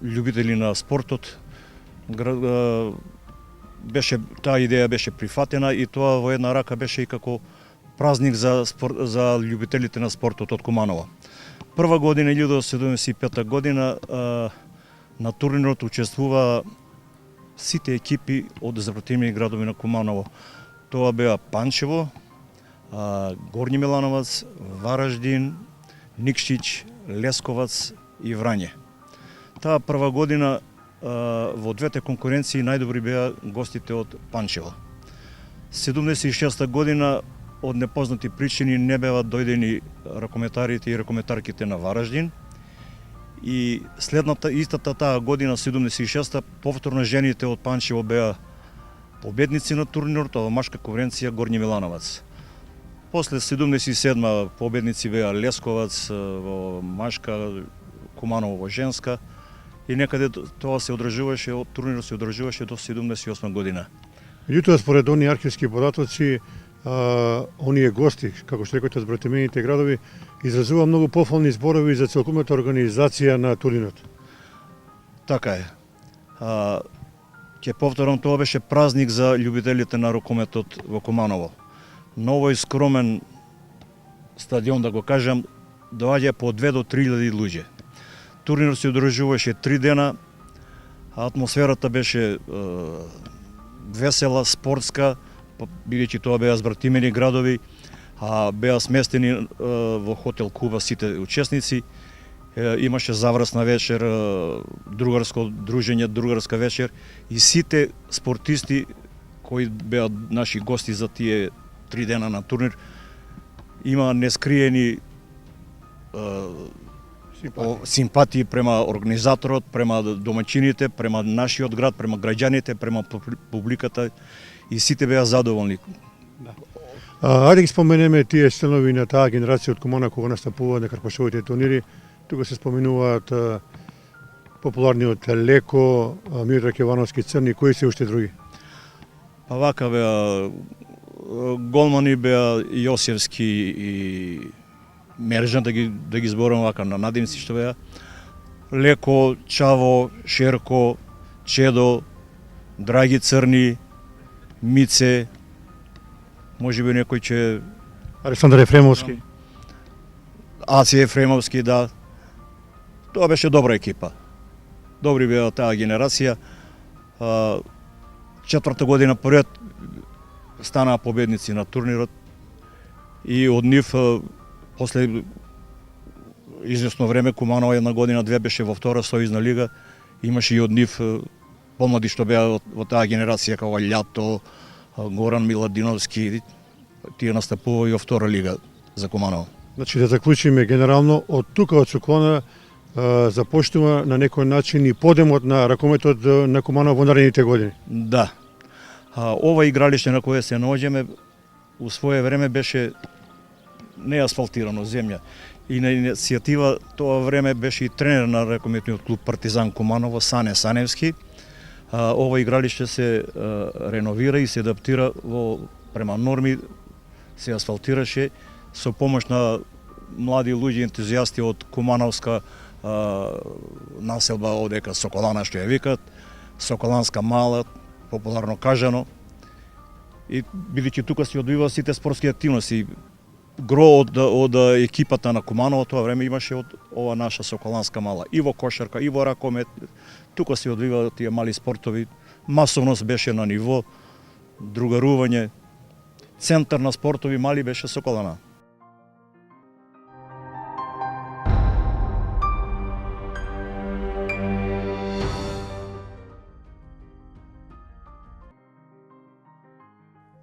љубители на спортот, таа идеја беше прифатена и тоа во една рака беше и како празник за љубителите на спортот од Куманово. Прва година, 1975 година, на турнирот учествува сите екипи од забратимени градови на Куманово. Тоа беа Панчево, Горњи Милановац, Вараждин, Никшич, Лесковац и Врање. Таа прва година во двете конкуренции најдобри беа гостите од Панчево. 76 година од непознати причини не беа дојдени ракометарите и ракометарките на Вараждин. И истата таа година, 76-та, повторно жените од Панчево беа победници на турнирот, а во машка конкуренција Горњи Милановац. После 77-ма победници беа Лесковац во машка, Куманово во женска и некаде тоа се одржуваше, турнирот се одржуваше до 78 година. Меѓутоа, според оние архивски податоци, оние гости, како што рекоте, од збратимените градови, изразува многу пофални зборови за целокупната организација на турнирот. Така е. Ќе повторам, тоа беше празник за љубителите на ракометот во Куманово. На овој скромен стадион, да го кажам, доаѓа по 2 до 3.000 луѓе. Турнирот се одржуваше 3 дена, атмосферата беше весела, спортска, бидејќи тоа беа збратимени градови, беа сместени во хотел Куба сите учесници. Имаше заврсна вечер, другарско дружење, другарска вечер и сите спортисти кои беа наши гости за тие 3 дена на турнир, има нескриени симпатии према организаторот, према домаќините, према нашиот град, према граѓаните, према публиката и сите беа задоволни. Ајде ги споменеме тие членови на таа генерација од Кумана кога настапуваат на карпашовите турнири. Тука се споменуваат популарниот Леко, Мир Ракевановски, Црни, кои се уште други? Па вака беа голмани беа Јосевски и Мержан, да ги зборам вака на надимци што беа. Леко, Чаво, Шерко, Чедо, Драги Црни, Мице, можеби некој че... Александар Ефремовски. Аци Ефремовски, да. Тоа беше добра екипа. Добри беа таа генерација. Четврта година поред станаа победници на турнирот и од нив после известно време Куманово една година две беше во втора сојузна лига. Имаше и од нив помлади што беа во таа генерација како Љато, Горан Миладиновски, тие настапува и во втора лига за Куманово. Значи да заклучиме генерално од тука од Соколана започнува на некој начин и подемот на ракометот на Куманово во наредните години. Да. Ова игралиште на кое се наоѓаме у свое време беше неасфалтирано земја. И на иницијатива тоа време беше и тренер на ракометниот клуб Партизан Куманово, Сане Саневски. Ова игралиште се реновира и се адаптира према норми, се асфалтираше со помош на млади луѓе ентузијасти од Кумановска населба одека Соколана што ја викат, Соколанска мала, популарно кажано. И бидејќи тука се одвива сите спортски активности, гро од екипата на Куманово тоа време имаше од ова наша Соколанска мала, и во кошарка, и во ракомет. Тука се одвива тие мали спортови, масовност беше на ниво, другарување, центар на спортови мали беше Соколана.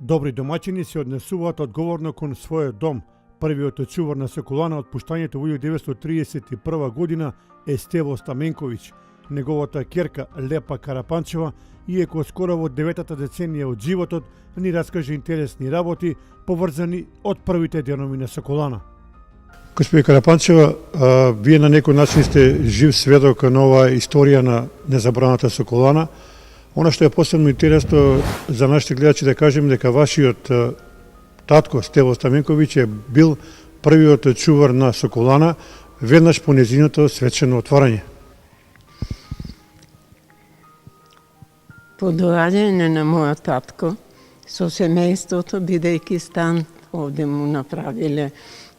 Добри домаќини се однесуваат одговорно кон својот дом. Првиот чувар на Соколана од пуштањето во 1931 година е Стево Стаменковиќ. Неговата ќерка Лепа Карапанчева, иеко скоро во 9-та деценија од животот, ни раскаже интересни работи поврзани од првите денови на Соколана. Господи Карапанчева, вие на некој начин сте жив сведок на оваа историја на незабравната Соколана. Она што е посебно интересно за нашите гледачи да кажем дека вашиот татко Стево Стаменковиќ е бил првиот чувар на Соколана веднаш по нејзиното свечено отварање. По доаѓање на мојот татко со семејството, бидејќи стан овде му направиле,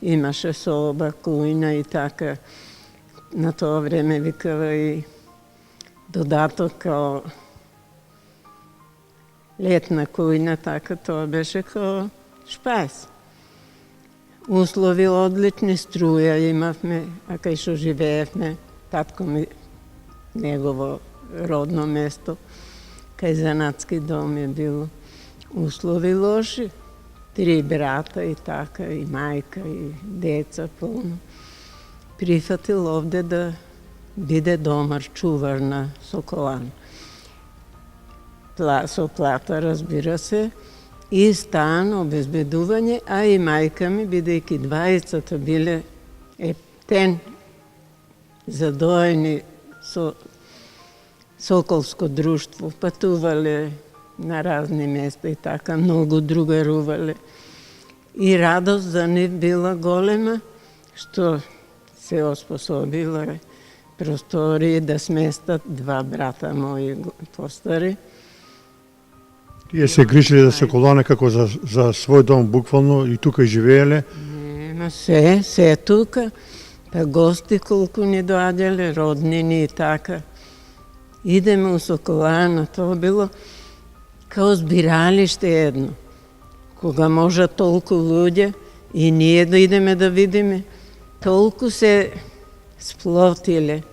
имаше соба, кујна и така. На тоа време викава и додаток као летна кујна, така тоа беше као шпајс. Услови одлични, струја имавме, а кај што живеевме, татко ми, негово родно место, кај занатски дом е било. Услови лоши, 3 брата и така, и мајка, и деца полно. Прифатил овде да биде домар, чувар на Соколан. Со плата, разбира се, и стан, обезбедување, а и мајка ми, бидејќи двајцата биле ептен задоени со Соколско друштво, патувале на разни места и така, многу другарувале. И радост за нив била голема, што се оспособила простори да сместат 2 брата мои постари. Тие се грижеле за Соколана како за свој дом, буквално, и тука и живееле? Нема, се тука. Па гости колку ни доаѓале, роднини и така. Идеме у Соколана, тоа било као збиралиште едно. Кога може толку луѓе и ние да идеме да видиме, толку се сплотиле.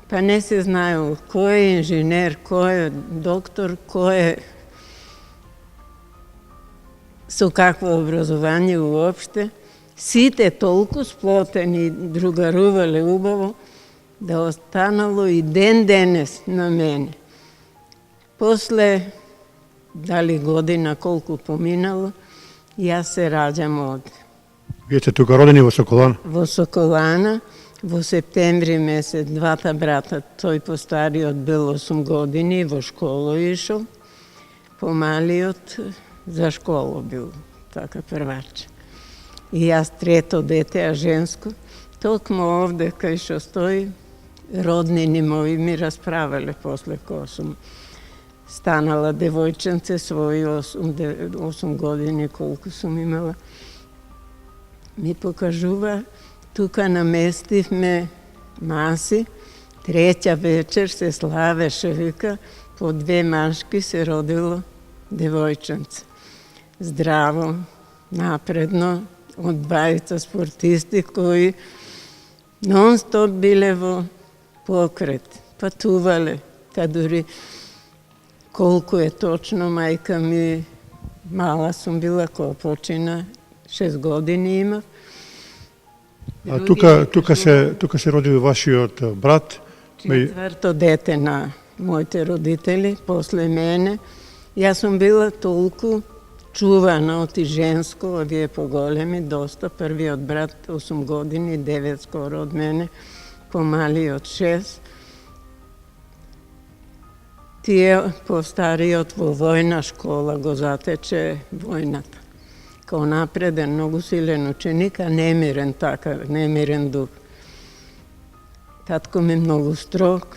Па не се знаело кој е инженер, кој е доктор, кој е со какво образование уопште, Сите толку сплотени, другарувале убаво, да останало и ден денес на мене. После, дали година колку поминало, јас се раѓам овде. Вие сте тука родени во Соколана? Во Соколана, во септември месец, двата брата, тој постариот бил 8 години, во школу ишол, помалиот за школу бил, така првач. И јас трето дете, а женско, токму овде кај што стои, роднини мои ми расправале после кога сум станала девојченце, своји 8 години колку сум имала. Ми покажува, тука наместивме маси, треќа вечер се славеше, вика, по 2 машки се родило девојченце. Здраво, напредно, од 20 спортисти кои нон-стоп биле во покрет, патувале, та дури колку е точно, мајка ми, мала сум била кога почина, 6 години имав. А тука се родил вашиот брат? Четврто дете на моите родители, после мене. Јас сум била толку чувана од и женско, овие поголеми, доста. Првиот брат 8 години, 9 скоро од мене, помалиот 6. Тие постариот во војна школа го затече војната. Као напреден, многу силен ученик, а немирен така, немирен дух. Татко ми многу строг.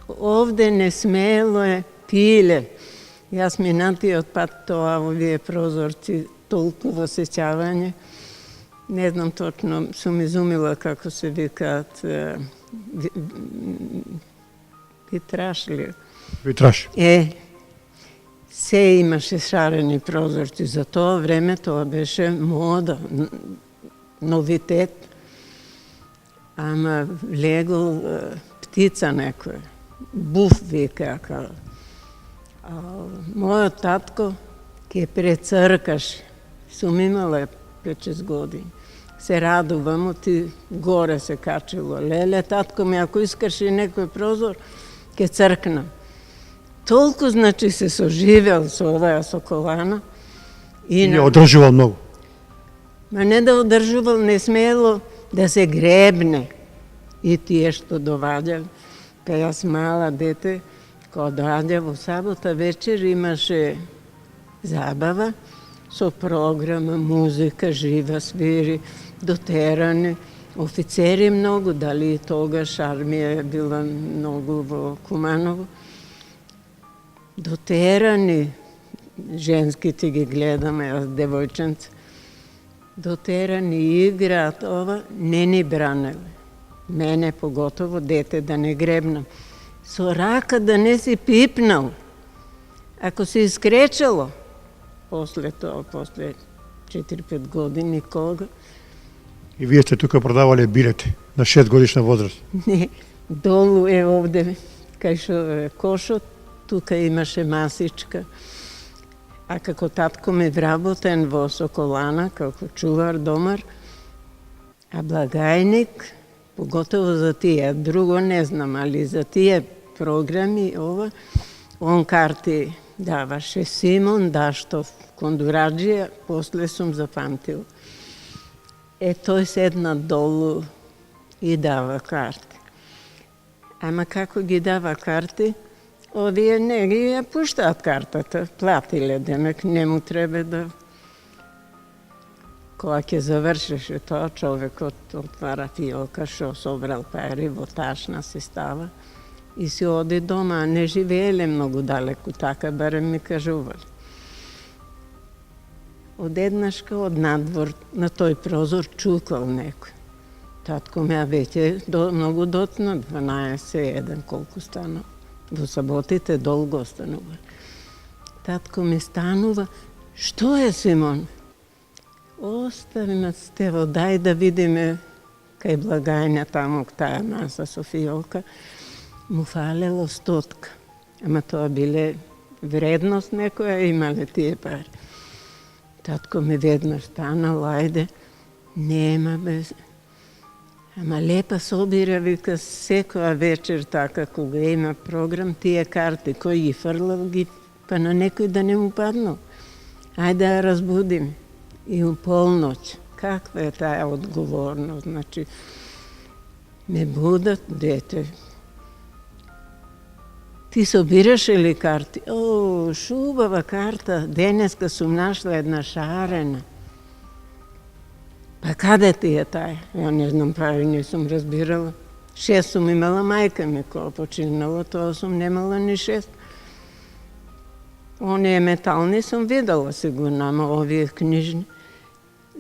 Овде не смело е, пиле. Јас минатиот пат тоа овие прозорци, толку восеќавање. Не знам точно, сум изумила како се викаат витраж ли? Витраж. Се имаше шарени прозорци. За тоа време тоа беше мода, новитет. Ама легол птица некоја, буф викаја. Мојот татко ке прецркаше. Сум имала 5-6 години. Се радувам, ти горе се качило. Леле, татко ми, ако искаш и некој прозор, ке цркнам. Толку, значи, се соживел со оваа Соколана. И не одржувал многу. Ма не да одржувал, не смело да се гребне. И тие што доваѓа, кај јас мала дете, кога доаѓа во сабота вечер, имаше забава со програма, музика, жива свири, дотерани, офицери многу, дали тогаш армија била многу во Куманово. Дотерани, женските ги гледаме, јас девојченце, дотерани играат ова, не ни бранеле. Мене поготово, дете да не гребнам. Со рака да не си пипнал. Ако се искречало, после тоа, после 4-5 години, кога? И вие сте тука продавале билети на 6 годишна возраст? Не, долу е овде, кај што е кошот, тука имаше масичка. А како татко ми вработен во Соколана, како чувар, домар, а благајник, поготово за тие, друго не знам, али за тие програми, ова, он карти даваше. Симон Даштов, кондураджија, после сум запамтил. Тој седна долу и дава карти. Ама како ги дава карти, овие не ги ја пуштаат картата, платиле, демек не му треба да... Кога ќе завршеше тоа, човекот отвара фиолка, шо собрал пари, во ташна си става и си оди дома, а не живееле многу далеку, така барем ми кажували. Одеднашка од надвор на тој прозор чукал некој. Татко ме веќе многу дотна, 12-1, колку станува. Во саботите долго останува. Татко ми станува, што е, Симон? Остави ме Стево, дај да видиме кај благајна таму, таа маса со фиолка. Му фалело 100. Ама тоа биле вредност некоја, имале тие пари. Татко ми веднаш станал, ајде, Нема без... Ама лепа собира, вика, секоја вечер така, кога има програм, тие карти, кој ги фрлал, ги, па на некој да не му паднал. Ајде да ја разбудим. И у полноќ. Каква е таа одговорност? Значи, ме будат, дете. Ти собираше ли карти? О, шубава карта. Денеска сум нашла една шарена. Па каде ти е тај? Ја не знам, прави, не сум разбирала. 6 сум имала, мајка ми која починала, тоа сум немала ни 6. Оние метални сум видела сигурно, ама овие книжни.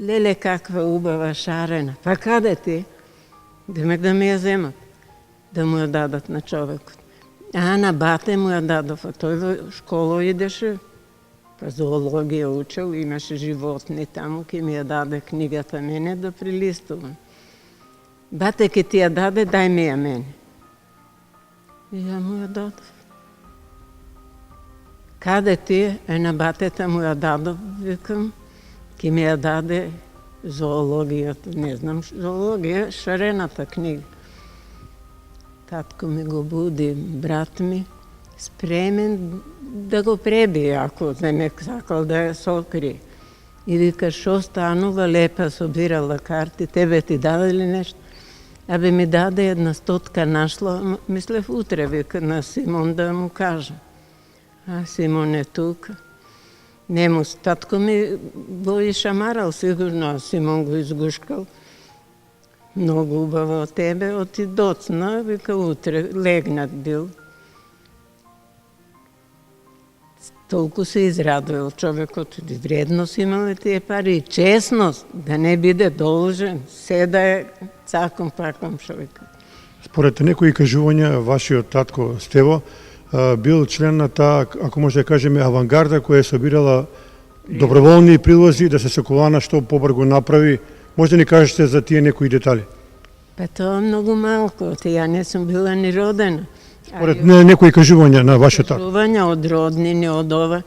Леле, каква убава шарена. Па каде ти? Демек да ми ја земат, да му ја дадат на човекот. А на бате му ја дадов, а тој во школа идеше, па зоологија учел, имаше животни таму, ке ми ја даде книгата мене да прилистувам. Бате ке ти ја даде, дај ми ја мене. И ја му ја дадов. Каде ти е? На батета му ја дадов, викам, ке ми ја даде зоологијата, не знам, зоологија, шарената книга. Татко ми го буди, брат ми, спремен да го пребие, ако не ме сакал да ја сокри. И вика, шо станува, лепа собирала карти, тебе ти даде ли нешто? Абе ми даде една 100 нашла, мислев утре, вика, на Симон да му кажам. А Симон е тука. Нему, татко ми го и шамарал сигурно, а Симон го изгушкал. Много убаво от тебе, оти доцна, вика утре, легнат бил. Толку се израдувал човекот, и вредност имале тие пари, и честност, да не биде должен, се да е цаком-паком човекот. Според некои кажувања, вашиот татко Стево бил член на таа, ако може да кажеме, авангарда која собирала доброволни прилози да се Соколана што побрзо направи. Може да ни кажете за тие некои детали? Па тоа многу малко, ја не сум била ни родена. Според некои кажувања на вашиот татко. Кажувања од роднини, од ова.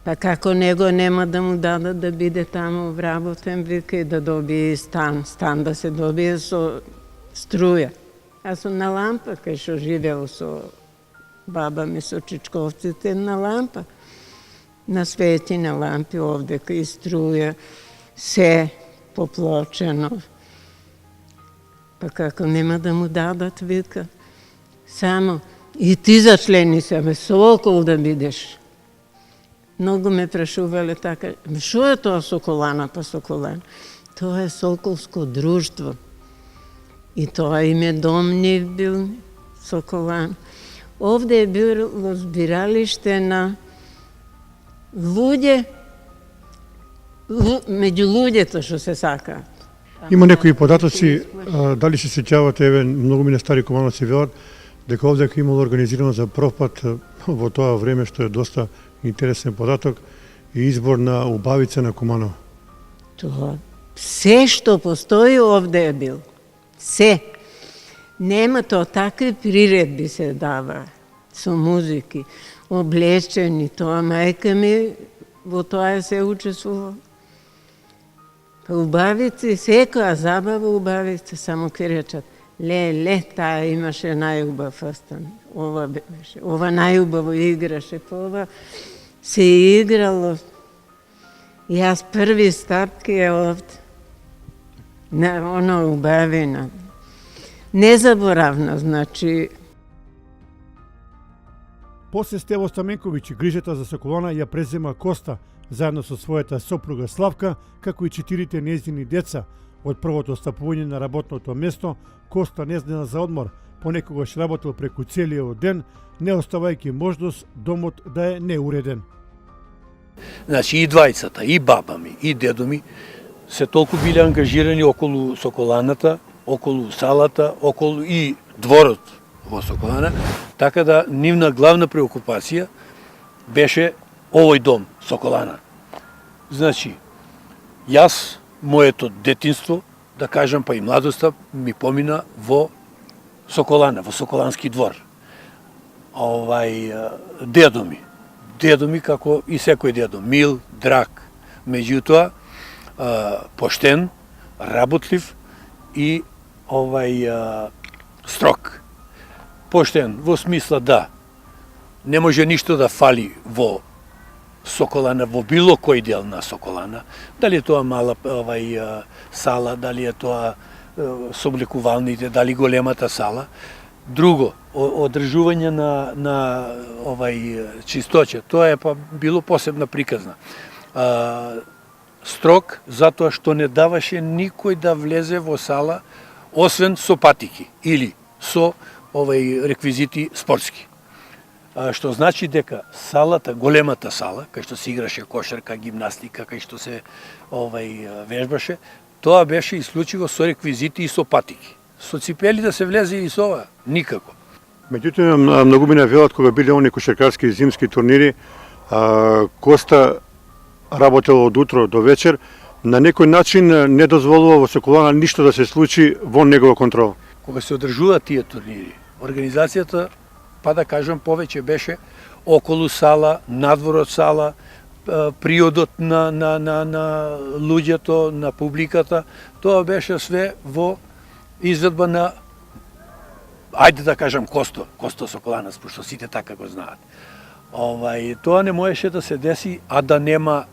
Па како него нема да му дадат да биде таму вработен, вика, и да добие стан. Стан да се добие со струја. Аз сум на лампа, кај што живеел со баба ми, со чичковците, на лампа. На свети, на лампи овде, кај струја, се поплочено. Па како нема да му дадат, вика. Само, и ти зачлени се, бе, Сокол да бидеш. Многу ме прашувале така, шо е тоа Соколана, па Соколана? Тоа е Соколско друштво. И тоа име дом нив бил Соколан. Овде е било збиралиште на луѓе, меѓу луѓето што се сакаат. Има некои податоци, дали се сеќавате, еве, многу ми на стари кумановци велат, дека овде имало организирано за прв пат во тоа време, што е доста интересен податок, и избор на убавица на Куманово. Тоа, се што постои овде е бил. Се. Нема тоа, такви приредби се дава, со музики, облечени, тоа мајка ми во тоа се учествува. Убавици, секоја забава убавици, само ке речат, ле, таа имаше најубав фастан, ова беше, ова најубаво играше, па ова се играло. Јас први стапки е овде, на оно убавина. Незаборавна, значи. После Стево Стаменковиќ грижата за Соколана ја презема Коста, заедно со својата сопруга Славка, како и 4 нејзини деца. Од првото стапување на работното место, Коста не знала за одмор, понекогаш работел преку целиот ден, не оставајќи можност домот да е неуреден. Значи и двајцата, и баба ми, и дедо ми се толку биле ангажирани околу Соколаната, околу салата, околу и дворот во Соколана, така да нивна главна преокупација беше овој дом, Соколана. Значи, јас, моето детинство, да кажам, па и младоста, ми помина во Соколана, во Соколански двор. Дедо ми, како и секој дедо, мил, драг, меѓутоа, поштен, работлив и строг. Поштен во смисла да не може ништо да фали во Соколана, во било кој дел на Соколана, дали е тоа мала сала, дали е тоа собликувалните, дали големата сала. Друго, одржување на чисточе, тоа е па било посебна приказна. Строг, затоа што не даваше никој да влезе во сала, освен со патики или со реквизити спортски. Што значи дека салата, големата сала, кај што се играше кошарка, гимнастика, кај што се вежбаше, тоа беше исклучиво со реквизити и со патики. Со ципели да се влезе и со ова, никако. Меѓутоа, многу ми велат кога биле они кошаркарски зимски турнири, Коста работел од утро до вечер, на некој начин не дозволува во Соколана ништо да се случи во негова контрола. Кога се одржуваат тие турнири, организацијата, па да кажам, повеќе беше околу сала, надвор од сала, приодот на луѓето, на публиката, тоа беше све во изведба на, ајде да кажам, Косто Соколанец, пошто сите така го знаат. Тоа не можеше да се деси, а да нема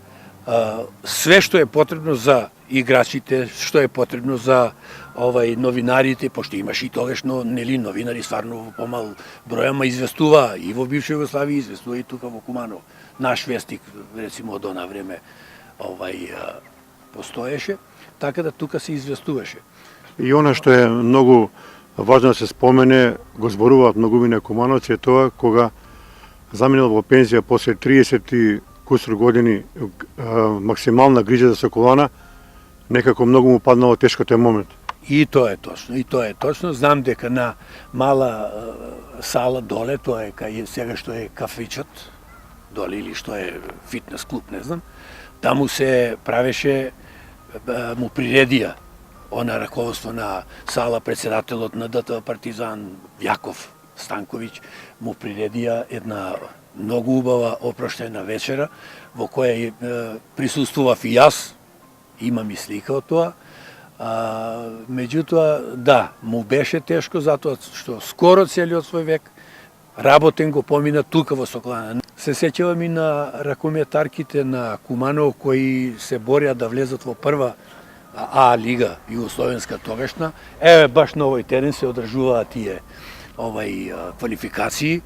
све што е потребно за играчите, што е потребно за новинарите, пошто имаше и тогаш, но нели новинари стварно во помал број, ама известува и во бивша Југославија, известува и тука во Куманово. Наш вестник, рецимо, од она време постоеше, така да тука се известуваше. И она што е многу важно да се спомене, го зборуваат многумина кумановци, е тоа кога заминал во пензија после 30 и кусур години максимална грижа за Соколана, некако многу му паднало тешко тој момент. И тоа е точно, Знам дека на мала сала доле, тоа е кај сега што е кафичот, доле или што е фитнес клуб, не знам, таму се правеше, му приредија она раководство на сала, председателот на ДТВ Партизан Јаков Станковиќ, му приредија една многу убава опроштена вечера, во која присуствував и јас, имам и слика од тоа. Меѓутоа, да, му беше тешко, затоа што скоро целиот свој век работен го помина тука во Соколана. Се сеќавам и на ракометарките на Куманово кои се борија да влезат во прва А лига југословенска тогашна. Баш на овој терен се одржуваат тие квалификации.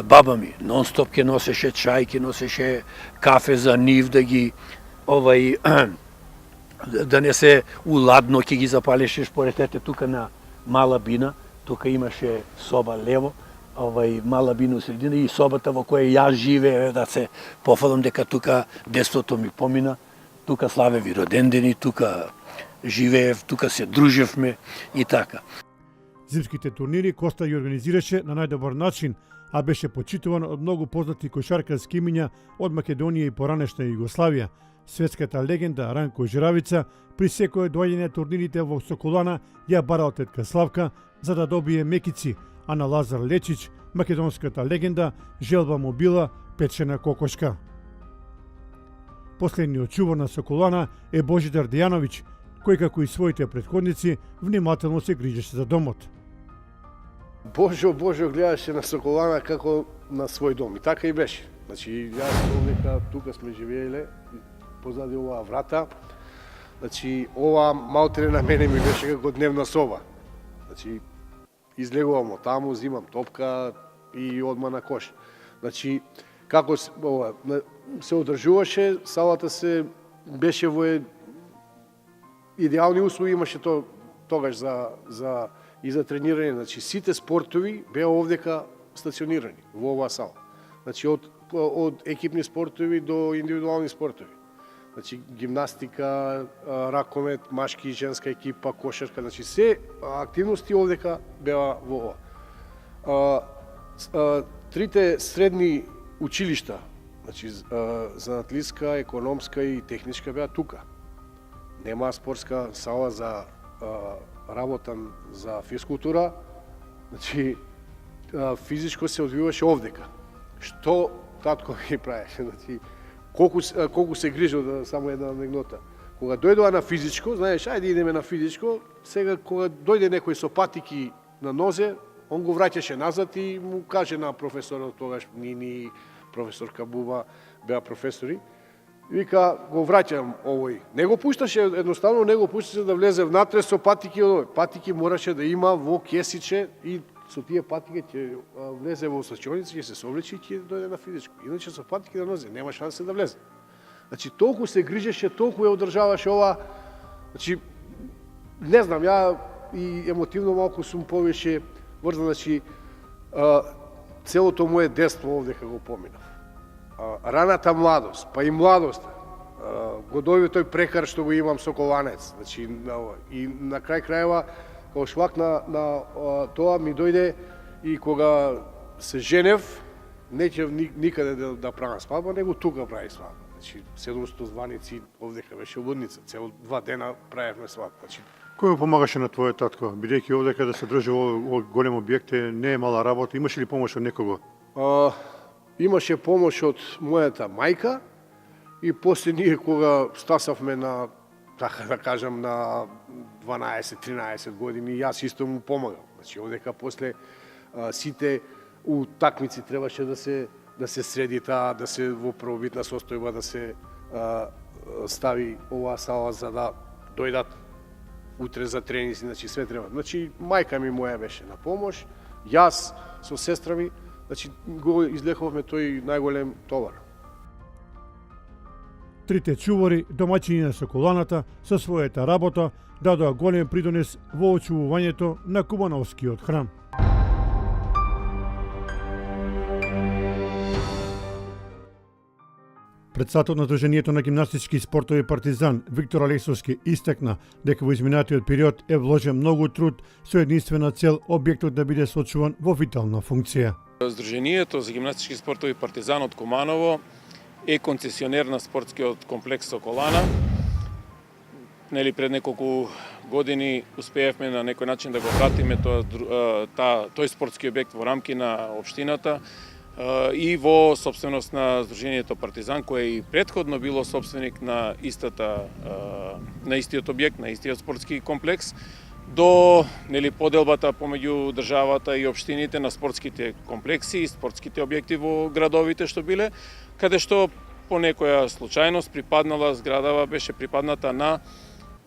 Баба ми нон-стоп ке носеше чај, ке носеше кафе за нив да ги да не се уладно ќе ги запалеше шпоретете тука на Мала Бина. Тука имаше соба лево, Мала Бина у средина и собата во која јас живеев, да се пофалам дека тука детството ми помина. Тука славеви родендени, тука живеев, тука се дружевме и така. Зимските турнири Коста ги организираше на најдобар начин, а беше почитуван од многу познати кошаркарски имиња од Македонија и поранешна Југославија. Светската легенда Ранко Жиравица при секое доаѓање на турнирите во Соколана ја бара од тетка Славка за да добие мекици, а на Лазар Лечич, македонската легенда, желба му била печена кокошка. Последниот чувар на Соколана е Божидар Дејановиќ, кој како и своите претходници внимателно се грижеше за домот. Божо гледаше на Соколана како на свој дом и така и беше. Значи, јас дека тука сме живееле позади оваа врата. Значи, ова малтере на мене ми беше како дневна соба. Значи, излегувам од таму, зимам топка и одма на кош. Значи, како се одржуваше, салата се беше во идеални услови, имаше тогаш и за тренирање. Значи, сите спортови беа овдека стационирани во оваа сала. Значи, од екипни спортови до индивидуални спортови. Значи, гимнастика, ракомет, машки и женска екипа, кошарка, значи се активности овдека беа во ова. Трите средни училишта, значи занатлиска, економска и техничка беа тука. Нема спортска сала за работа за физкултура, значи физичко се одвиваше овдека. Што татко ми правеше, значи колку се грижил, само една анегдота. Кога дојдоа на физичко, знаеш, ајде идеме на физичко, сега кога дојде некој со патики на нозе, он го враќаше назад и му каже на професорот, тогаш Нини, професор Кабуба, беа професори, вика, го враќам овој. Не го пушташе, едноставно не го пушташе да влезе внатре со патики од овој. Патики мораше да има во кесиче и со тие патики ќе влезе во слачоница, ќе се совлечи и ќе дојде на физичко. Иначе со патики на нозе нема шанса да влезе. Значи, толку се грижеше, толку ја одржаваше ова. Значи, не знам, ја и емотивно малку сум повеќе врзан, значи, целото моje детство овдека го поминав. Раната младост, па и младоста, годови тој прекар што го имам со Коланец, значи, и на крај крајева, кога швак на тоа ми дојде и кога се женев, неќев никаде да правам свадба, него тука прави свадба. Значи, 700 званици, овдека беше лудница, цело 2 дена правевме свадба. Значи, Кој му помагаше на твојот татко? Бидејќи овдека да се држи во голем објект не е мала работа, имаше ли помош од некого? Имаше помош од мојата мајка и после ние кога стасавме на, така да кажам, на 12-13 години, јас исто му помагам. Значи, овдека после сите утакмици требаше да се среди таа, да се во првобитна состојба, да се стави оваа сала за да дојдат утре за тренинзи, значи све треба. Значи, мајка ми моја беше на помош, јас со сестра ми, значи го излековме тој најголем товар. Трите чувори, домаќини на Соколаната, со својата работа, дадоа голем придонес во очувувањето на Кубановскиот храм. Председател на Сдруженијето на гимнастички спортови Партизан Виктор Алексовски истакна дека во изминатиот период е вложен многу труд со единствена цел објектот да биде сочуван во витална функција. Сдруженијето за гимнастички спортови Партизан од Куманово е концесионер на спортскиот комплекс Соколана. Пред неколку години успеевме на некој начин да го вратиме тој спортски објект во рамки на општината и во собственост на Сдруженијето Партизан, кое и претходно било собственик на истиот објект, на истиот спортски комплекс, до поделбата помеѓу државата и општините на спортските комплекси и спортските објекти во градовите што биле, каде што по некоја случајност припаднала зградава беше припадната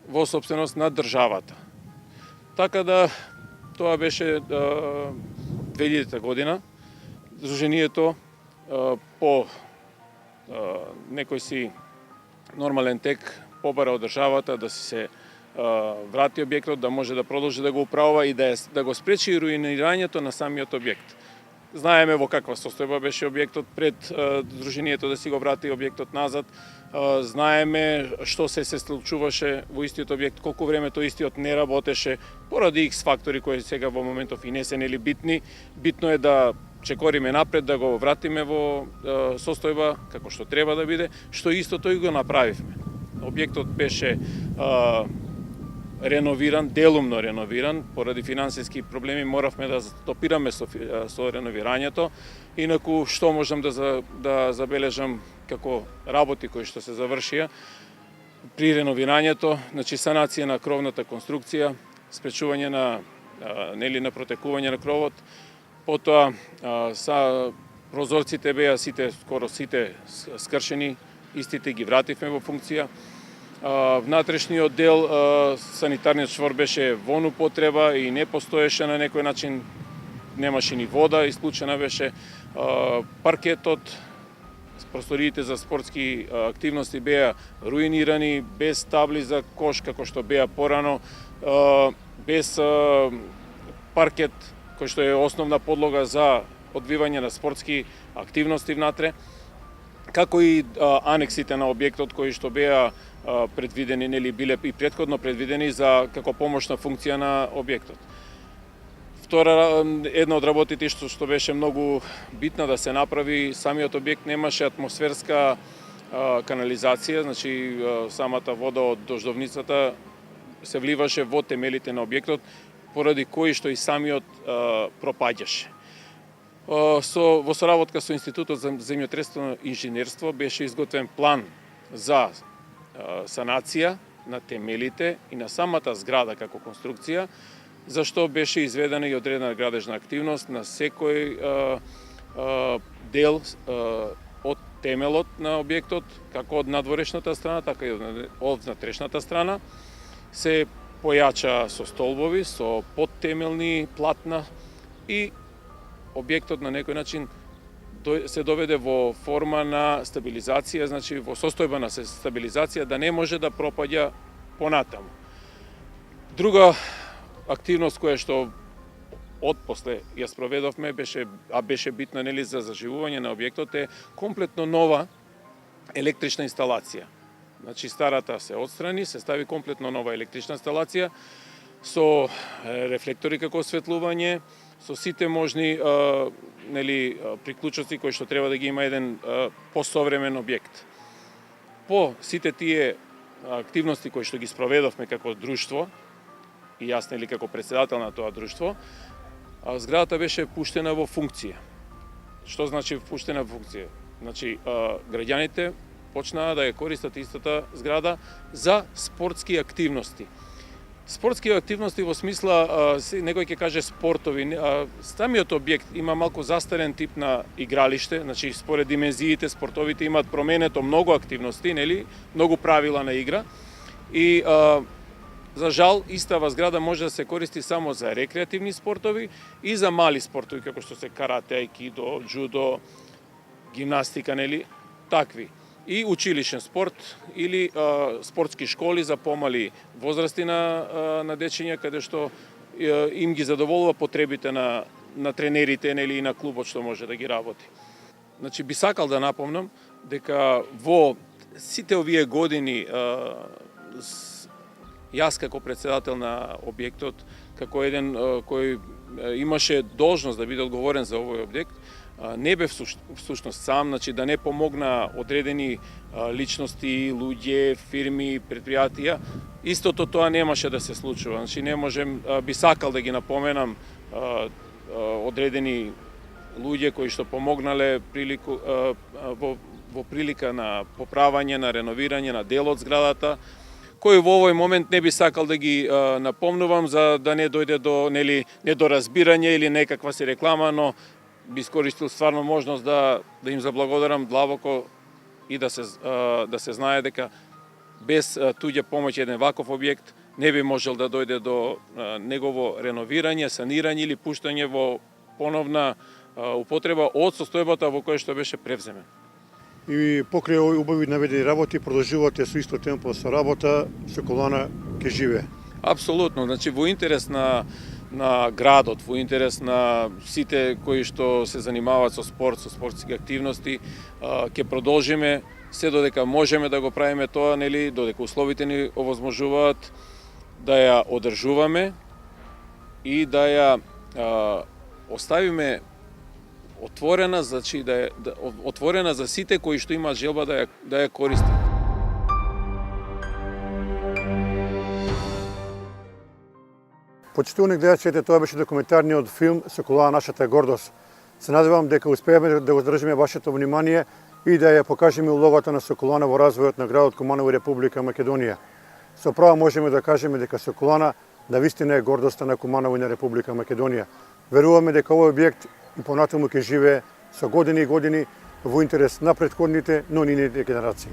во собственост на државата. Така да тоа беше 2000 година. Сдруженијето по некој си нормален тек побара од државата да се врати објектот, да може да продолжи да го управува и да го спречи руинирањето на самиот објект. Знаеме во каква состојба беше објектот пред Сдруженијето да си го врати објектот назад. Знаеме што се случуваше во истиот објект, колку време тој истиот не работеше поради X фактори кои сега во моментов и не се битни. Битно е да чекориме напред, да го вратиме во состојба како што треба да биде, што исто тој го направивме. Објектот беше реновиран, делумно реновиран, поради финансиски проблеми моравме да стопираме со реновирањето. Инаку што можам да забележам како работи кои што се завршија при реновирањето, значи санација на кровната конструкција, спречување на протекување на кровот, потоа прозорците беа скоро сите скршени, истите ги вративме во функција. Внатрешниот дел, санитарниот чвор беше во употреба и не постоеше на некој начин, немаше ни вода, исклучена беше. Паркетот, просториите за спортски активности беа руинирани, без табли за кош, како што беа порано, без паркет, кој што е основна подлога за одвивање на спортски активности внатре, како и анексите на објектот кои што беа предвидени, биле и претходно предвидени за како помошна функција на објектот. Една од работите што беше многу битна да се направи, самиот објект немаше атмосферска канализација, значи самата вода од дождовницата се вливаше во темелите на објектот, поради кои што и самиот пропаѓаше. Во соработка со Институтот за земјотресно инженерство беше изготвен план за санација на темелите и на самата зграда како конструкција, зашто беше изведена и одредена градежна активност на секој дел од темелот на објектот, како од надворешната страна, така и од внатрешната страна. Се појача со столбови, со подтемелни платна и објектот на некој начин се доведе во форма на стабилизација, значи во состојба на стабилизација да не може да пропаѓа понатаму. Друга активност која што отпосле ја спроведовме беше битна нели за заживување на објектот е комплетно нова електрична инсталација. Значи старата се отстрани, се стави комплетно нова електрична инсталација со рефлектори како осветлување, со сите можни приклучоци кои што треба да ги има еден посовремен објект. По сите тие активности кои што ги спроведовме како друштво, и јас нели како претседател на тоа друштво, зградата беше пуштена во функција. Што значи пуштена во функција? Значи граѓаните почнаа да ја користат истата зграда за спортски активности. Спортски активности во смисла, некој ќе каже спортови, самиот објект има малку застарен тип на игралиште, значи според димензиите спортовите имаат променето многу активности, нели, многу правила на игра и за жал истава зграда може да се користи само за рекреативни спортови и за мали спортови како што се карате, аикидо, джудо, гимнастика, нели, такви. И училишен спорт или спортски школи за помали возрасти на дечиња каде што им ги задоволува потребите на тренерите нели и на клубот што може да ги работи. Значи би сакал да напомнам дека во сите овие години јас како претседател на објектот, како еден кој имаше должност да биде одговорен за овој објект, не бев всушност сам, значи да не помогна одредени личности, луѓе, фирми, предпријатија. Истото тоа немаше да се случува. Значи не можем, би сакал да ги напоменам одредени луѓе кои што помогнале во прилика на поправање, на реновирање на дел од зградата, кој во овој момент не би сакал да ги напомнувам за да не дојде до недоразбирање или некаква си реклама, но би искористил стварно можност да им заблагодарам длабоко и да се знае дека без туѓа помоќ еден ваков објект не би можел да дојде до негово реновирање, санирање или пуштање во поновна употреба од состојбата во која што беше превземен. И покрај овој убави наведени работи продолжувате со исто темпо со работа, Соколана ќе живее. Апсолутно, значи во интерес на градот, во интерес на сите кои што се занимаваат со спорт, со спортски активности, ќе продолжиме се додека можеме да го правиме тоа, нели, додека условите ни овозможуваат да ја одржуваме и да ја оставиме отворена, значи отворена за сите кои што имаат желба да ја користат. Почитувани гледачи, тоа беше документарниот филм Соколана нашата гордост. Се надевам дека успееме да го задржиме вашето внимание и да ја покажеме улогата на Соколана во развојот на градот Куманово и Република Македонија. Со право можеме да кажеме дека Соколана навистина е гордоста на Куманово и на Република Македонија. Веруваме дека овој објект и понатаму ќе живее со години и години во интерес на претходните, но и нивните генерации.